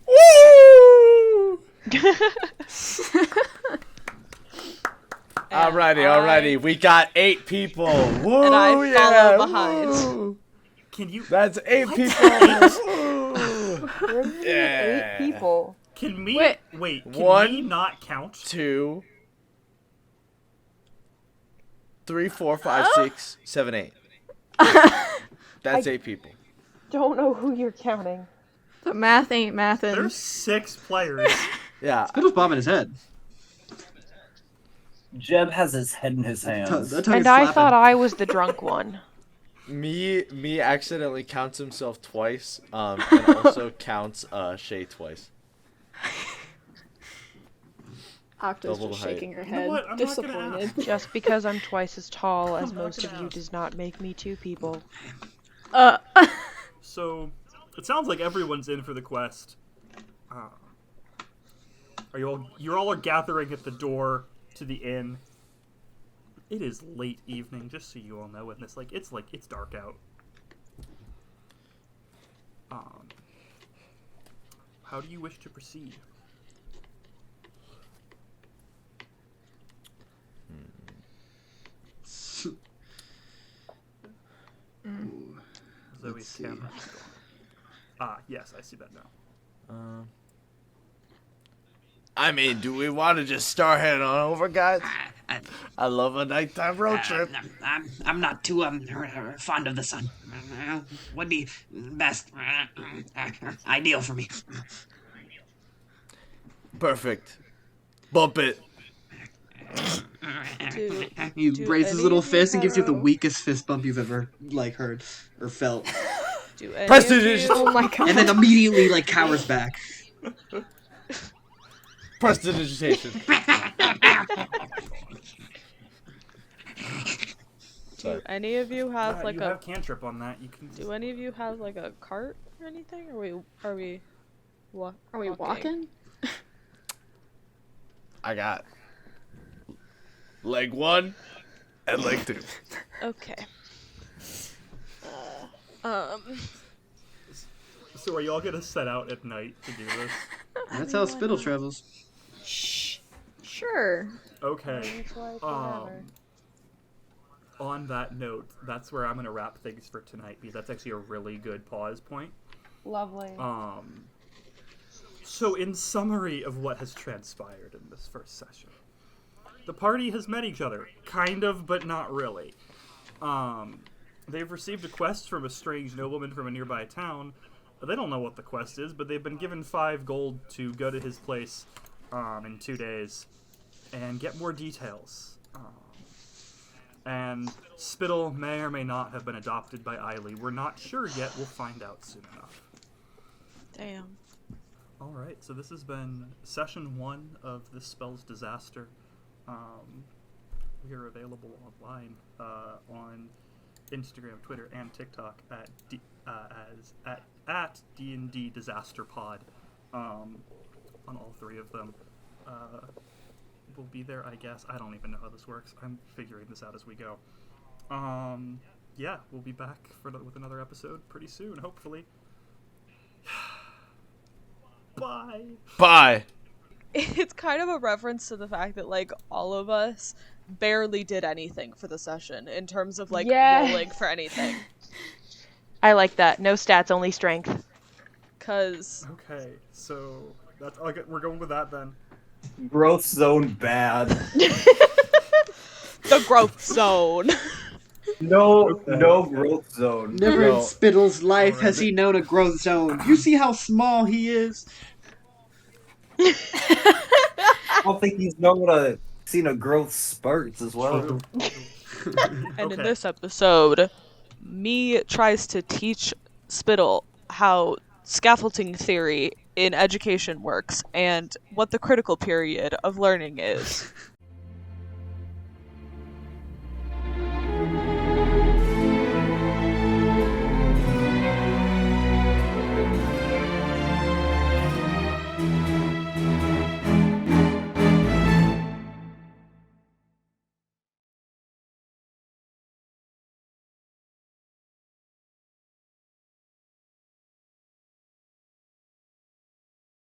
A: Woo!
B: And
D: Alrighty. We got 8 people. Woo,
B: And I
D: yeah,
B: follow behind.
D: woo.
A: Can you?
D: That's 8
A: What?
D: people.
G: We're literally 8 people.
A: Can me?
H: Wait.
A: Wait. Can
D: One,
A: me not count?
D: 2, 3, 4, 5, 6, 7, 8. That's 8 people.
G: Don't know who you're counting.
H: The math ain't mathin'.
A: There's 6 players.
D: Yeah.
C: Spittle's bobbing his head.
I: Jeb has his head in his hands.
C: That's how
G: And
C: you're
G: I
C: flapping.
G: thought I was the drunk one.
D: Me accidentally counts himself twice, and also counts Shay twice.
H: Octa's
D: Double
H: just
D: the height.
H: shaking her
A: You know
H: head,
A: what? I'm not gonna
H: disappointed.
A: ask.
G: Just because I'm twice as tall as
A: I'm not
G: most of
A: gonna
G: you
A: ask.
G: does not make me 2 people.
A: So, it sounds like everyone's in for the quest. Are you all are gathering at the door to the inn. It is late evening, just so you all know. And it's dark out. How do you wish to proceed? Zoe's
C: see.
A: camera is gone. Yes, I see that now.
D: I mean, do we want to just start heading on over, guys? I love a nighttime road trip.
J: I'm not too fond of the sun. Would be best ideal for me.
D: Perfect. Bump it.
C: He
B: Do
C: raises his
B: any
C: little
B: of you
C: fist and gives you the
B: have-
C: weakest fist bump you've ever heard or felt,
B: Do any
D: Prestige.
B: of
H: Oh
B: you,
H: my god.
C: and then immediately cowers back.
D: Prestidigitation.
B: do any of you have like
A: you have cantrip on that. You can.
B: do any of you have like a cart or anything? Or are we
H: Are we walking?
D: I got leg 1 and leg 2.
B: Okay.
A: So are you all gonna set out at night to do this?
C: That's how Spittle travels.
H: Sure.
A: Okay.
B: That's why it's whatever.
A: On that note, that's where I'm gonna wrap things for tonight because that's actually a really good pause point.
G: Lovely.
A: So in summary of what has transpired in this first session, the party has met each other, kind of, but not really. They've received a quest from a strange nobleman from a nearby town. They don't know what the quest is, but they've been given 5 gold to go to his place in 2 days and get more details. And Spittle may or may not have been adopted by Eiley. We're not sure yet. We'll find out soon enough.
B: Damn.
A: Alright, so this has been session 1 of the Spells Disaster. We are available online on Instagram, Twitter, and TikTok at D&D Disaster Pod. On all 3 of them. We'll be there, I guess. I don't even know how this works. I'm figuring this out as we go. Yeah, we'll be back with another episode pretty soon, hopefully. Bye.
D: Bye.
B: It's kind of a reference to the fact that like all of us barely did anything for the session in terms of like rolling for anything.
G: I like that. No stats, only strength.
B: Cause
A: Okay, so that's we're going with that then.
F: Growth zone bad.
B: the growth zone.
F: No growth zone.
C: Never
D: No.
C: in Spittle's life
A: Alright.
C: has he known a growth zone. You see how small he is?
F: I don't think he's seen a growth spurts as well.
B: And in
A: Okay.
B: this episode, me tries to teach Spittle how scaffolding theory in education works and what the critical period of learning is.